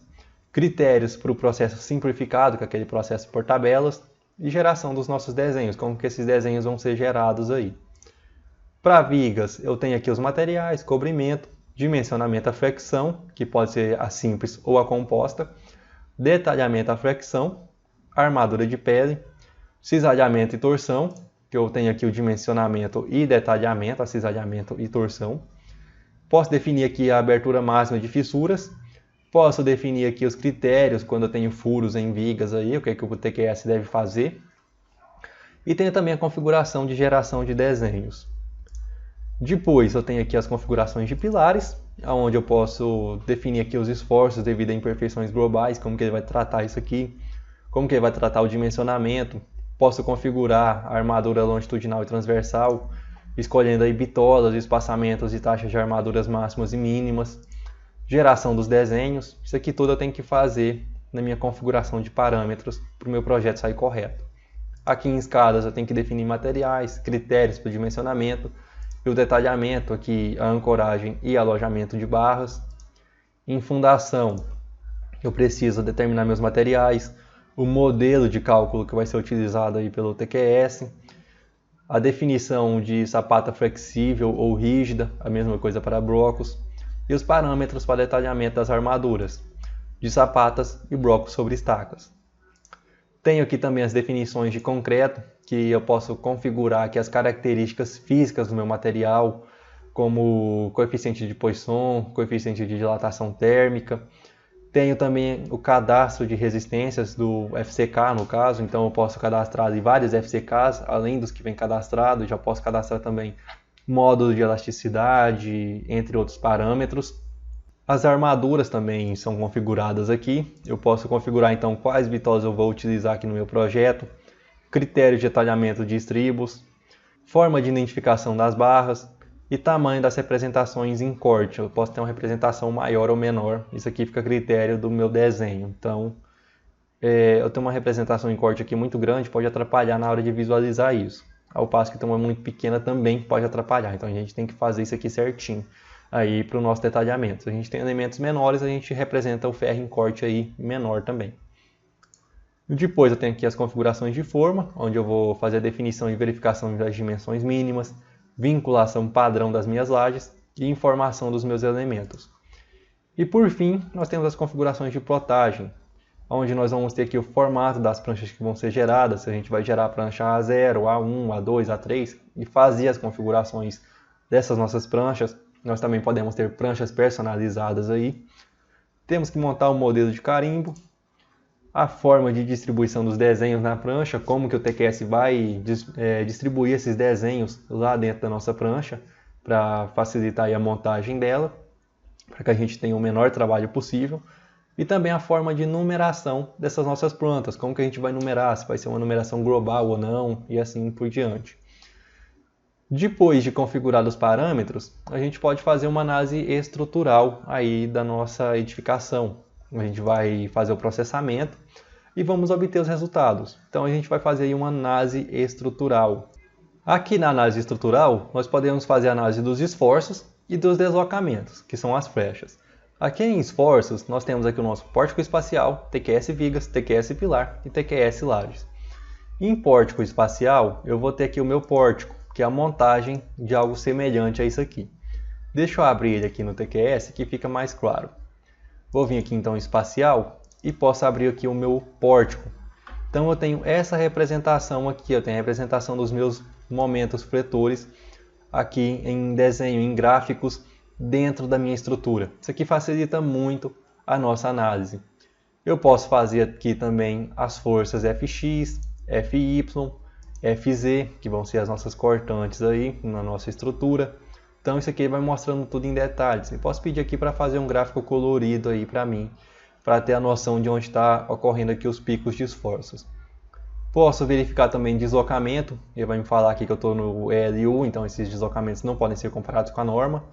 Speaker 1: critérios para o processo simplificado, que é aquele processo por tabelas, e geração dos nossos desenhos, como que esses desenhos vão ser gerados aí. Para vigas, eu tenho aqui os materiais, cobrimento, dimensionamento à flexão, que pode ser a simples ou a composta, detalhamento à flexão, armadura de pele, cisalhamento e torção, que eu tenho aqui o dimensionamento e detalhamento, a cisalhamento e torção. Posso definir aqui a abertura máxima de fissuras, posso definir aqui os critérios quando eu tenho furos em vigas, aí, o que o TQS deve fazer. E tenho também a configuração de geração de desenhos. Depois eu tenho aqui as configurações de pilares, onde eu posso definir aqui os esforços devido a imperfeições globais, como que ele vai tratar isso aqui, como que ele vai tratar o dimensionamento. Posso configurar a armadura longitudinal e transversal, escolhendo aí bitolas, espaçamentos e taxas de armaduras máximas e mínimas, geração dos desenhos. Isso aqui tudo eu tenho que fazer na minha configuração de parâmetros para o meu projeto sair correto. Aqui em escadas eu tenho que definir materiais, critérios para o dimensionamento, e o detalhamento aqui, a ancoragem e alojamento de barras. Em fundação, eu preciso determinar meus materiais, o modelo de cálculo que vai ser utilizado aí pelo TQS, a definição de sapata flexível ou rígida, a mesma coisa para blocos, e os parâmetros para detalhamento das armaduras, de sapatas e blocos sobre estacas. Tenho aqui também as definições de concreto, que eu posso configurar aqui as características físicas do meu material, como coeficiente de Poisson, coeficiente de dilatação térmica. Tenho também o cadastro de resistências do FCK, no caso, então eu posso cadastrar vários FCKs, além dos que vem cadastrado, já posso cadastrar também módulo de elasticidade, entre outros parâmetros. As armaduras também são configuradas aqui. Eu posso configurar então quais bitoses eu vou utilizar aqui no meu projeto, critérios de detalhamento de estribos, forma de identificação das barras e tamanho das representações em corte. Eu posso ter uma representação maior ou menor, isso aqui fica a critério do meu desenho. Então, eu tenho uma representação em corte aqui muito grande, pode atrapalhar na hora de visualizar isso. Ao passo que tem uma muito pequena também pode atrapalhar, então a gente tem que fazer isso aqui certinho aí para o nosso detalhamento. Se a gente tem elementos menores, a gente representa o ferro em corte aí menor também. Depois eu tenho aqui as configurações de forma, onde eu vou fazer a definição e verificação das dimensões mínimas, vinculação padrão das minhas lajes e informação dos meus elementos. E por fim, nós temos as configurações de plotagem, onde nós vamos ter aqui o formato das pranchas que vão ser geradas, se a gente vai gerar a prancha A0, A1, A2, A3, e fazer as configurações dessas nossas pranchas. Nós também podemos ter pranchas personalizadas aí. Temos que montar o modelo de carimbo, a forma de distribuição dos desenhos na prancha, como que o TQS vai distribuir esses desenhos lá dentro da nossa prancha, para facilitar aí a montagem dela, para que a gente tenha o menor trabalho possível. E também a forma de numeração dessas nossas plantas, como que a gente vai numerar, se vai ser uma numeração global ou não, e assim por diante. Depois de configurar os parâmetros, a gente pode fazer uma análise estrutural aí da nossa edificação. A gente vai fazer o processamento e vamos obter os resultados. Então a gente vai fazer aí uma análise estrutural. Aqui na análise estrutural, nós podemos fazer a análise dos esforços e dos deslocamentos, que são as flechas. Aqui em esforços, nós temos aqui o nosso pórtico espacial, TQS vigas, TQS pilar e TQS lajes. Em pórtico espacial, eu vou ter aqui o meu pórtico, que é a montagem de algo semelhante a isso aqui. Deixa eu abrir ele aqui no TQS que fica mais claro. Vou vir aqui então em espacial e posso abrir aqui o meu pórtico. Então eu tenho essa representação aqui, eu tenho a representação dos meus momentos fletores aqui em desenho, em gráficos, dentro da minha estrutura. Isso aqui facilita muito a nossa análise. Eu posso fazer aqui também as forças Fx, Fy, Fz, que vão ser as nossas cortantes aí na nossa estrutura. Então isso aqui vai mostrando tudo em detalhes. Eu posso pedir aqui para fazer um gráfico colorido aí para mim, para ter a noção de onde está ocorrendo aqui os picos de esforços. Posso verificar também deslocamento. Ele vai me falar aqui que eu estou no ELU, então esses deslocamentos não podem ser comparados com a norma.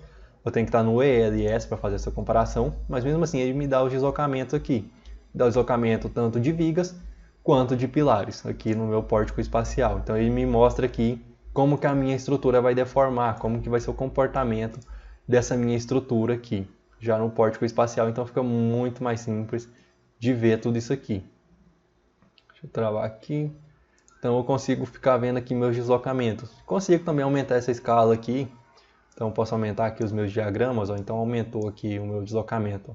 Speaker 1: Eu tenho que estar no ELS para fazer essa comparação, mas mesmo assim ele me dá os deslocamentos aqui. Dá o deslocamento tanto de vigas quanto de pilares aqui no meu pórtico espacial. Então ele me mostra aqui como que a minha estrutura vai deformar, como que vai ser o comportamento dessa minha estrutura aqui, já no pórtico espacial. Então fica muito mais simples de ver tudo isso aqui. Deixa eu travar aqui. Então eu consigo ficar vendo aqui meus deslocamentos. Consigo também aumentar essa escala aqui. Então eu posso aumentar aqui os meus diagramas, ó. Então aumentou aqui o meu deslocamento.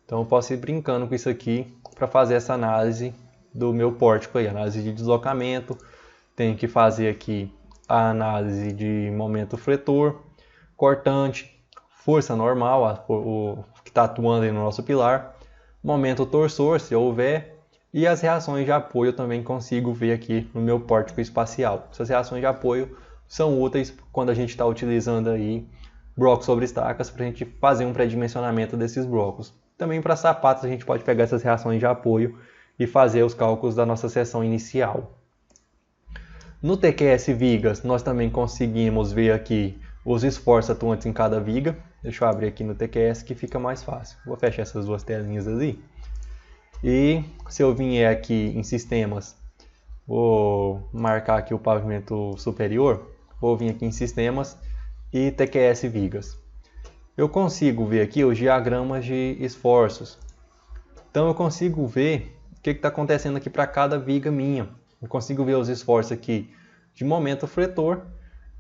Speaker 1: Então eu posso ir brincando com isso aqui para fazer essa análise do meu pórtico aí, análise de deslocamento. Tenho que fazer aqui a análise de momento fletor, cortante, força normal, o que está atuando aí no nosso pilar, momento torsor, se houver, e as reações de apoio eu também consigo ver aqui no meu pórtico espacial. Essas reações de apoio são úteis quando a gente está utilizando aí blocos sobre estacas para a gente fazer um pré-dimensionamento desses blocos. Também para sapatos a gente pode pegar essas reações de apoio e fazer os cálculos da nossa seção inicial. No TQS vigas nós também conseguimos ver aqui os esforços atuantes em cada viga. Deixa eu abrir aqui no TQS que fica mais fácil. Vou fechar essas duas telinhas ali. E se eu vier aqui em sistemas, vou marcar aqui o pavimento superior, vou vir aqui em sistemas e TQS vigas. Eu consigo ver aqui os diagramas de esforços. Então eu consigo ver o que está acontecendo aqui para cada viga minha. Eu consigo ver os esforços aqui de momento fletor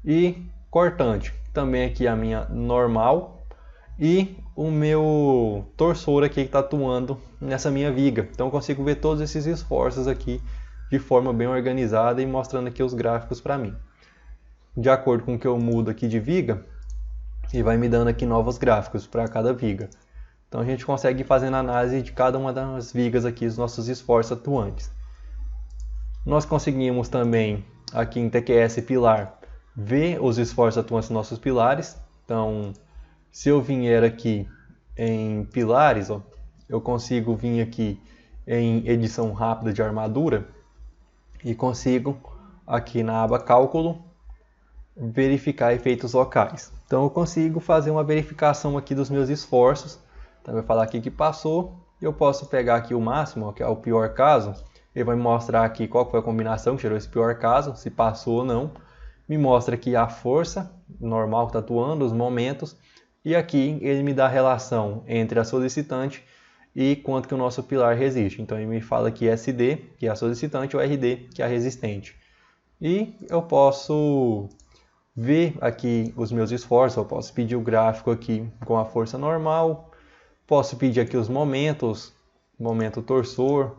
Speaker 1: e cortante. Também aqui a minha normal e o meu torsor aqui que está atuando nessa minha viga. Então eu consigo ver todos esses esforços aqui de forma bem organizada e mostrando aqui os gráficos para mim. De acordo com o que eu mudo aqui de viga, e vai me dando aqui novos gráficos para cada viga. Então a gente consegue ir fazendo análise de cada uma das vigas aqui, os nossos esforços atuantes. Nós conseguimos também aqui em TQS pilar ver os esforços atuantes dos nossos pilares. Então se eu vier aqui em pilares, ó, eu consigo vir aqui em edição rápida de armadura e consigo aqui na aba cálculo verificar efeitos locais. Então eu consigo fazer uma verificação aqui dos meus esforços. Então vai falar aqui que passou. Eu posso pegar aqui o máximo, ó, que é o pior caso. Ele vai me mostrar aqui qual foi a combinação que gerou esse pior caso, se passou ou não. Me mostra aqui a força normal que está atuando, os momentos. E aqui ele me dá a relação entre a solicitante e quanto que o nosso pilar resiste. Então ele me fala aqui SD, que é a solicitante, ou RD, que é a resistente. E eu posso ver aqui os meus esforços, eu posso pedir o gráfico aqui com a força normal, posso pedir aqui os momentos, momento torsor,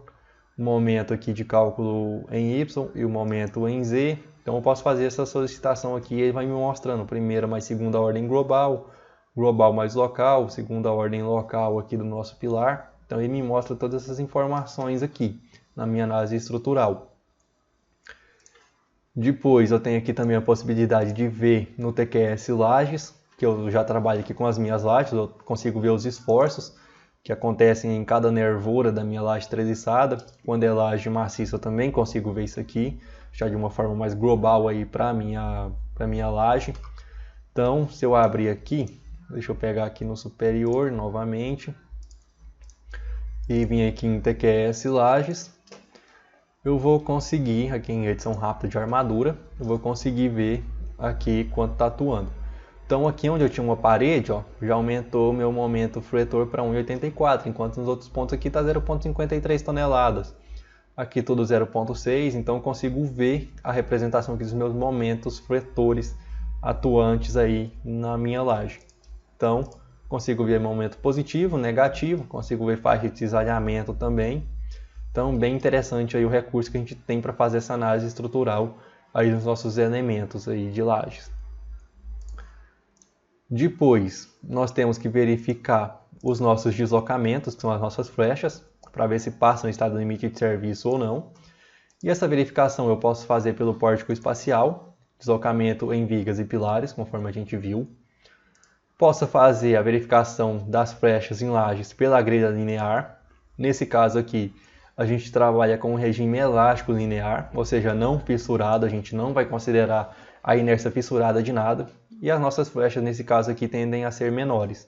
Speaker 1: momento aqui de cálculo em Y e o momento em Z. Então eu posso fazer essa solicitação aqui e ele vai me mostrando primeira mais segunda ordem global, global mais local, segunda ordem local aqui do nosso pilar. Então ele me mostra todas essas informações aqui na minha análise estrutural. Depois eu tenho aqui também a possibilidade de ver no TQS lajes, que eu já trabalho aqui com as minhas lajes, eu consigo ver os esforços que acontecem em cada nervura da minha laje treliçada. Quando é laje maciça eu também consigo ver isso aqui, já de uma forma mais global aí para minha laje. Então se eu abrir aqui, deixa eu pegar aqui no superior novamente e vir aqui em TQS lajes, eu vou conseguir, aqui em edição rápida de armadura, eu vou conseguir ver aqui quanto está atuando. Então aqui onde eu tinha uma parede, ó, já aumentou o meu momento fletor para 1,84, enquanto nos outros pontos aqui está 0,53 toneladas. Aqui tudo 0,6, então eu consigo ver a representação aqui dos meus momentos fletores atuantes aí na minha laje. Então consigo ver momento positivo, negativo, consigo ver faixa de cisalhamento também. Então, bem interessante aí o recurso que a gente tem para fazer essa análise estrutural aí dos nossos elementos aí de lajes. Depois, nós temos que verificar os nossos deslocamentos, que são as nossas flechas, para ver se passam em estado limite de serviço ou não. E essa verificação eu posso fazer pelo pórtico espacial, deslocamento em vigas e pilares, conforme a gente viu. Posso fazer a verificação das flechas em lajes pela grelha linear. Nesse caso aqui, a gente trabalha com um regime elástico linear, ou seja, não fissurado, a gente não vai considerar a inércia fissurada de nada. E as nossas flechas, nesse caso aqui, tendem a ser menores.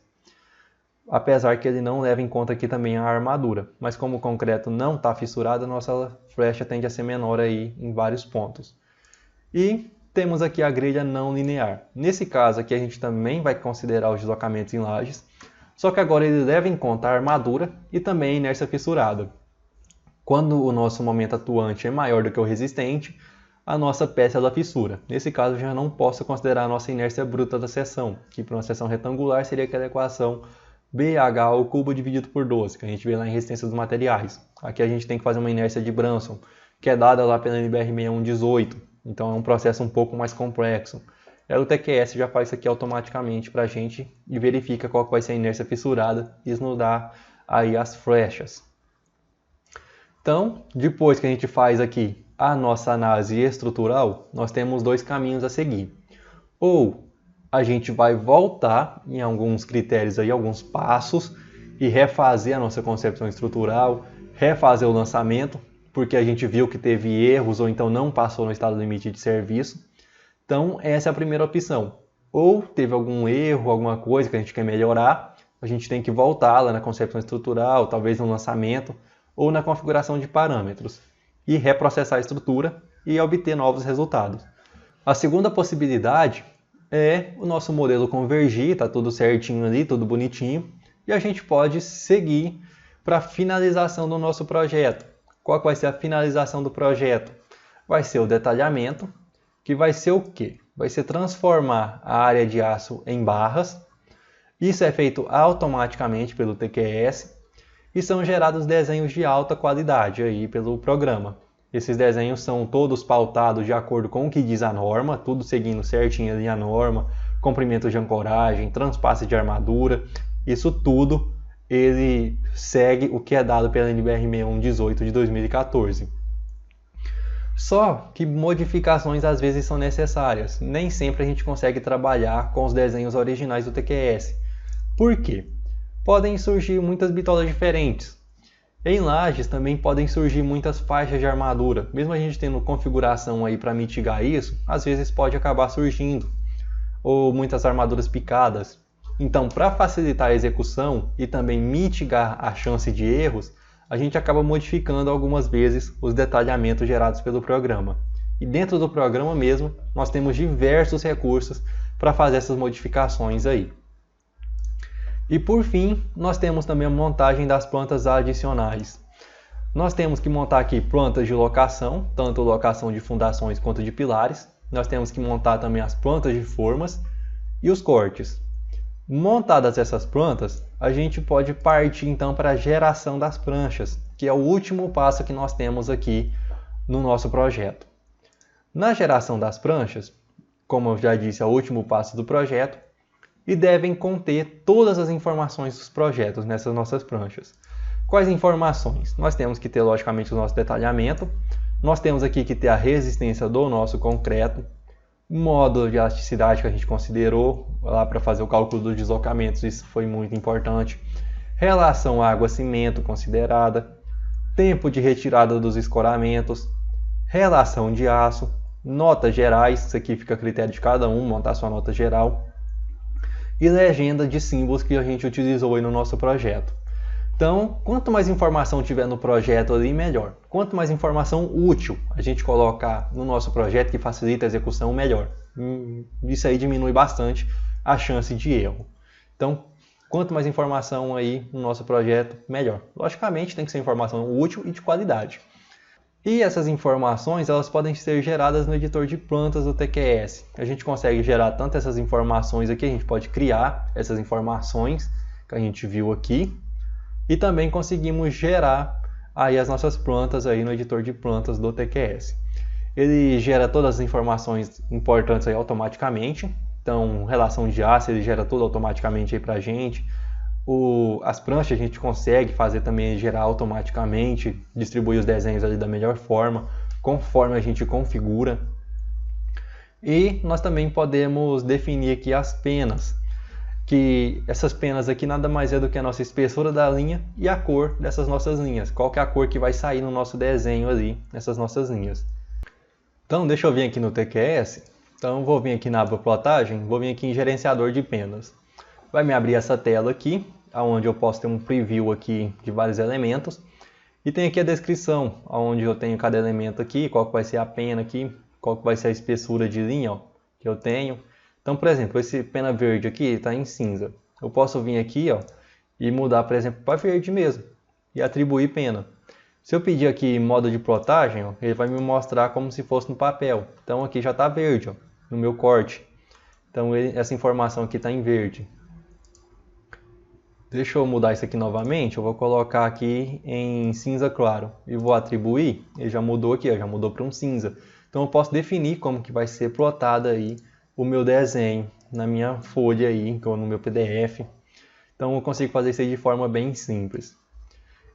Speaker 1: Apesar que ele não leva em conta aqui também a armadura. Mas como o concreto não está fissurado, a nossa flecha tende a ser menor aí em vários pontos. E temos aqui a grelha não linear. Nesse caso aqui a gente também vai considerar os deslocamentos em lajes, só que agora ele leva em conta a armadura e também a inércia fissurada. Quando o nosso momento atuante é maior do que o resistente, a nossa peça ela fissura. Nesse caso, eu já não posso considerar a nossa inércia bruta da seção, que para uma seção retangular seria aquela equação BH ao cubo dividido por 12, que a gente vê lá em resistência dos materiais. Aqui a gente tem que fazer uma inércia de Branson, que é dada lá pela NBR 6118, então é um processo um pouco mais complexo. O TQS já faz isso aqui automaticamente para a gente e verifica qual vai ser a inércia fissurada e isso nos dá aí as flechas. Então, depois que a gente faz aqui a nossa análise estrutural, nós temos dois caminhos a seguir. Ou a gente vai voltar em alguns critérios, aí, alguns passos, e refazer a nossa concepção estrutural, refazer o lançamento, porque a gente viu que teve erros ou então não passou no estado limite de serviço. Então, essa é a primeira opção. Ou teve algum erro, alguma coisa que a gente quer melhorar, a gente tem que voltar lá na concepção estrutural, talvez no lançamento, ou na configuração de parâmetros, e reprocessar a estrutura e obter novos resultados. A segunda possibilidade é o nosso modelo convergir, está tudo certinho ali, tudo bonitinho, e a gente pode seguir para a finalização do nosso projeto. Qual vai ser a finalização do projeto? Vai ser o detalhamento, que vai ser o quê? Vai ser transformar a área de aço em barras. Isso é feito automaticamente pelo TQS, e são gerados desenhos de alta qualidade aí pelo programa. Esses desenhos são todos pautados de acordo com o que diz a norma, tudo seguindo certinho ali a norma, comprimento de ancoragem, transpasse de armadura, isso tudo ele segue o que é dado pela NBR 6118 de 2014. Só que modificações às vezes são necessárias. Nem sempre a gente consegue trabalhar com os desenhos originais do TQS. Por quê? Podem surgir muitas bitolas diferentes. Em lajes também podem surgir muitas faixas de armadura. Mesmo a gente tendo configuração aí para mitigar isso, às vezes pode acabar surgindo. Ou muitas armaduras picadas. Então, para facilitar a execução e também mitigar a chance de erros, a gente acaba modificando algumas vezes os detalhamentos gerados pelo programa. E dentro do programa mesmo, nós temos diversos recursos para fazer essas modificações aí. E por fim, nós temos também a montagem das plantas adicionais. Nós temos que montar aqui plantas de locação, tanto locação de fundações quanto de pilares. Nós temos que montar também as plantas de formas e os cortes. Montadas essas plantas, a gente pode partir então para a geração das pranchas, que é o último passo que nós temos aqui no nosso projeto. Na geração das pranchas, como eu já disse, é o último passo do projeto, e devem conter todas as informações dos projetos nessas nossas pranchas. Quais informações? Nós temos que ter, logicamente, o nosso detalhamento, nós temos aqui que ter a resistência do nosso concreto, módulo de elasticidade que a gente considerou lá para fazer o cálculo dos deslocamentos, isso foi muito importante. Relação água-cimento considerada, tempo de retirada dos escoramentos, relação de aço, notas gerais, isso aqui fica a critério de cada um, montar sua nota geral, e legenda de símbolos que a gente utilizou aí no nosso projeto. Então, quanto mais informação tiver no projeto ali, melhor. Quanto mais informação útil a gente colocar no nosso projeto que facilita a execução, melhor. Isso aí diminui bastante a chance de erro. Então, quanto mais informação aí no nosso projeto, melhor. Logicamente, tem que ser informação útil e de qualidade. E essas informações, elas podem ser geradas no editor de plantas do TQS. A gente consegue gerar tanto essas informações aqui, a gente pode criar essas informações que a gente viu aqui, e também conseguimos gerar aí as nossas plantas aí no editor de plantas do TQS. Ele gera todas as informações importantes aí automaticamente. Então, relação de aço, ele gera tudo automaticamente aí pra gente. As pranchas a gente consegue fazer também, gerar automaticamente, distribuir os desenhos ali da melhor forma, conforme a gente configura. E nós também podemos definir aqui as penas, que essas penas aqui nada mais é do que a nossa espessura da linha e a cor dessas nossas linhas. Qual que é a cor que vai sair no nosso desenho ali, nessas nossas linhas. Então, deixa eu vir aqui no TQS. Então, vou vir aqui na aba plotagem, vou vir aqui em gerenciador de penas. Vai me abrir essa tela aqui, onde eu posso ter um preview aqui de vários elementos. E tem aqui a descrição, onde eu tenho cada elemento aqui, qual que vai ser a pena aqui, qual que vai ser a espessura de linha que eu tenho. Então, por exemplo, esse pena verde aqui está em cinza. Eu posso vir aqui e mudar, por exemplo, para verde mesmo e atribuir pena. Se eu pedir aqui modo de plotagem, ele vai me mostrar como se fosse no papel. Então aqui já está verde no meu corte. Então essa informação aqui está em verde. Deixa eu mudar isso aqui novamente. Eu vou colocar aqui em cinza claro e vou atribuir. Ele já mudou aqui, já mudou para um cinza. Então eu posso definir como que vai ser plotado aí o meu desenho na minha folha aí, ou no meu PDF. Então eu consigo fazer isso aí de forma bem simples.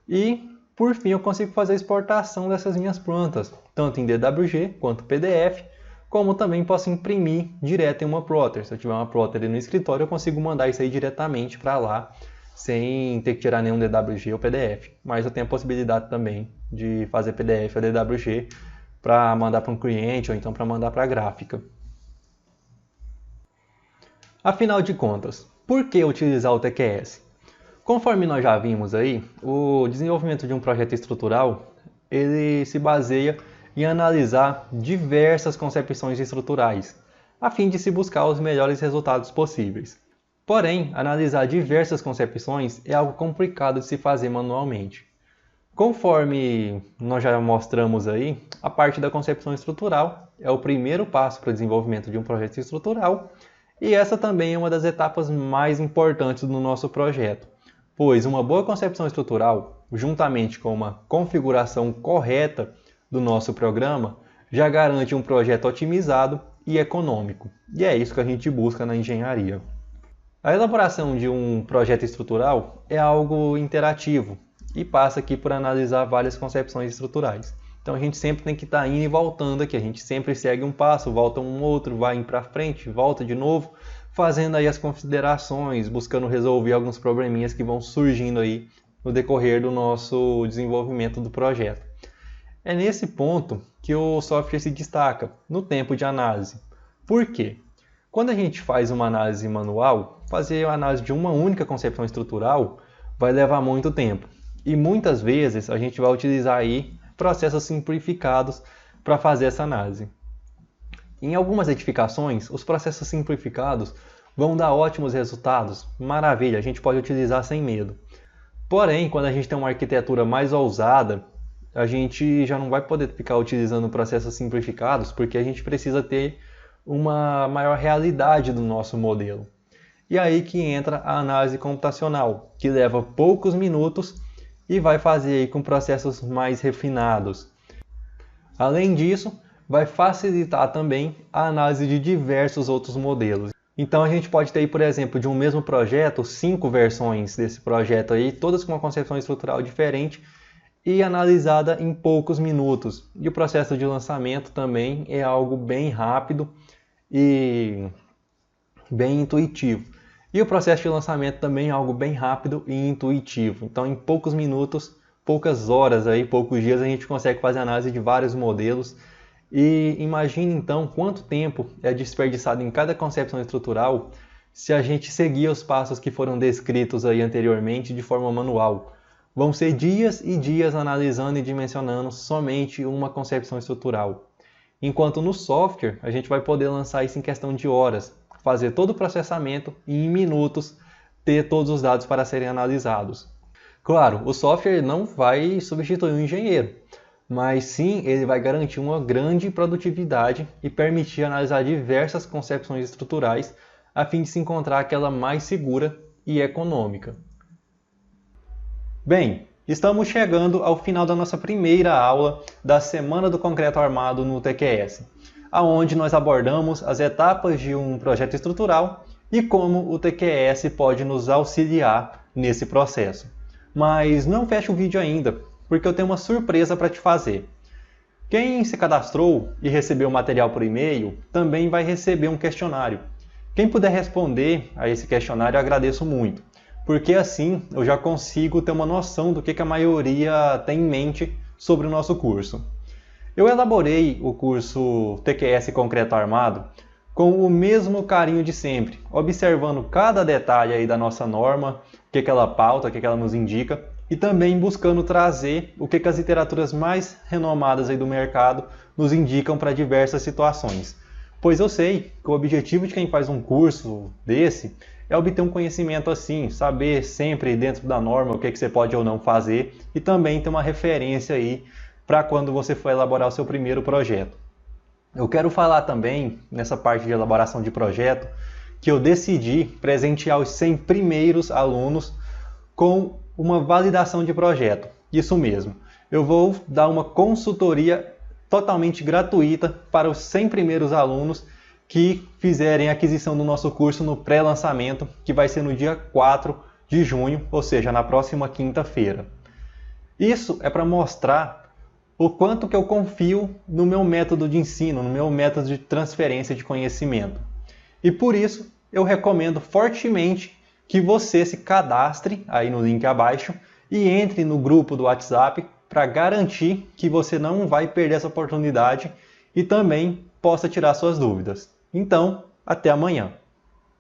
Speaker 1: E por fim eu consigo fazer a exportação dessas minhas plantas, tanto em DWG quanto PDF, como também posso imprimir direto em uma plotter. Se eu tiver uma plotter ali no escritório, eu consigo mandar isso aí diretamente para lá, sem ter que tirar nenhum DWG ou PDF. Mas eu tenho a possibilidade também de fazer PDF ou DWG para mandar para um cliente ou então para mandar para a gráfica. Afinal de contas, por que utilizar o TQS? Conforme nós já vimos aí, o desenvolvimento de um projeto estrutural, ele se baseia em analisar diversas concepções estruturais, a fim de se buscar os melhores resultados possíveis. Porém, analisar diversas concepções é algo complicado de se fazer manualmente. Conforme nós já mostramos aí, a parte da concepção estrutural é o primeiro passo para o desenvolvimento de um projeto estrutural, e essa também é uma das etapas mais importantes do nosso projeto, pois uma boa concepção estrutural, juntamente com uma configuração correta do nosso programa, já garante um projeto otimizado e econômico. E é isso que a gente busca na engenharia. A elaboração de um projeto estrutural é algo interativo e passa aqui por analisar várias concepções estruturais. Então a gente sempre tem que estar indo e voltando aqui, a gente sempre segue um passo, volta um outro, vai para frente, volta de novo, fazendo aí as considerações, buscando resolver alguns probleminhas que vão surgindo aí no decorrer do nosso desenvolvimento do projeto. É nesse ponto que o software se destaca no tempo de análise. Por quê? Quando a gente faz uma análise manual, fazer a análise de uma única concepção estrutural vai levar muito tempo. E muitas vezes a gente vai utilizar aí processos simplificados para fazer essa análise. Em algumas edificações, os processos simplificados vão dar ótimos resultados, maravilha, a gente pode utilizar sem medo. Porém, quando a gente tem uma arquitetura mais ousada, a gente já não vai poder ficar utilizando processos simplificados, porque a gente precisa ter uma maior realidade do nosso modelo. E aí que entra a análise computacional, que leva poucos minutos e vai fazer aí com processos mais refinados. Além disso, vai facilitar também a análise de diversos outros modelos. Então a gente pode ter, por exemplo, de um mesmo projeto, 5 versões desse projeto aí, todas com uma concepção estrutural diferente e analisada em poucos minutos. E o processo de lançamento também é algo bem rápido e bem intuitivo. E o processo de lançamento também é algo bem rápido e intuitivo. Então em poucos minutos, poucas horas, aí, poucos dias a gente consegue fazer análise de vários modelos. E imagine então quanto tempo é desperdiçado em cada concepção estrutural se a gente seguir os passos que foram descritos aí anteriormente de forma manual. Vão ser dias e dias analisando e dimensionando somente uma concepção estrutural. Enquanto no software a gente vai poder lançar isso em questão de horas, fazer todo o processamento e em minutos ter todos os dados para serem analisados. Claro, o software não vai substituir o engenheiro, mas sim ele vai garantir uma grande produtividade e permitir analisar diversas concepções estruturais a fim de se encontrar aquela mais segura e econômica. Bem, estamos chegando ao final da nossa primeira aula da Semana do Concreto Armado no TQS, onde nós abordamos as etapas de um projeto estrutural e como o TQS pode nos auxiliar nesse processo. Mas não feche o vídeo ainda, porque eu tenho uma surpresa para te fazer. Quem se cadastrou e recebeu o material por e-mail também vai receber um questionário. Quem puder responder a esse questionário eu agradeço muito, porque assim eu já consigo ter uma noção do que a maioria tem em mente sobre o nosso curso. Eu elaborei o curso TQS Concreto Armado com o mesmo carinho de sempre, observando cada detalhe aí da nossa norma, o que ela pauta, o que ela nos indica, e também buscando trazer o que as literaturas mais renomadas aí do mercado nos indicam para diversas situações. Pois eu sei que o objetivo de quem faz um curso desse é obter um conhecimento assim, saber sempre dentro da norma o que você pode ou não fazer e também ter uma referência aí para quando você for elaborar o seu primeiro projeto. Eu quero falar também, nessa parte de elaboração de projeto, que eu decidi presentear os 100 primeiros alunos com uma validação de projeto. Isso mesmo, eu vou dar uma consultoria totalmente gratuita para os 100 primeiros alunos que fizerem a aquisição do nosso curso no pré-lançamento, que vai ser no dia 4 de junho, ou seja, na próxima quinta-feira. Isso é para mostrar o quanto que eu confio no meu método de ensino, no meu método de transferência de conhecimento. E por isso, eu recomendo fortemente que você se cadastre aí no link abaixo e entre no grupo do WhatsApp para garantir que você não vai perder essa oportunidade e também possa tirar suas dúvidas. Então, até amanhã!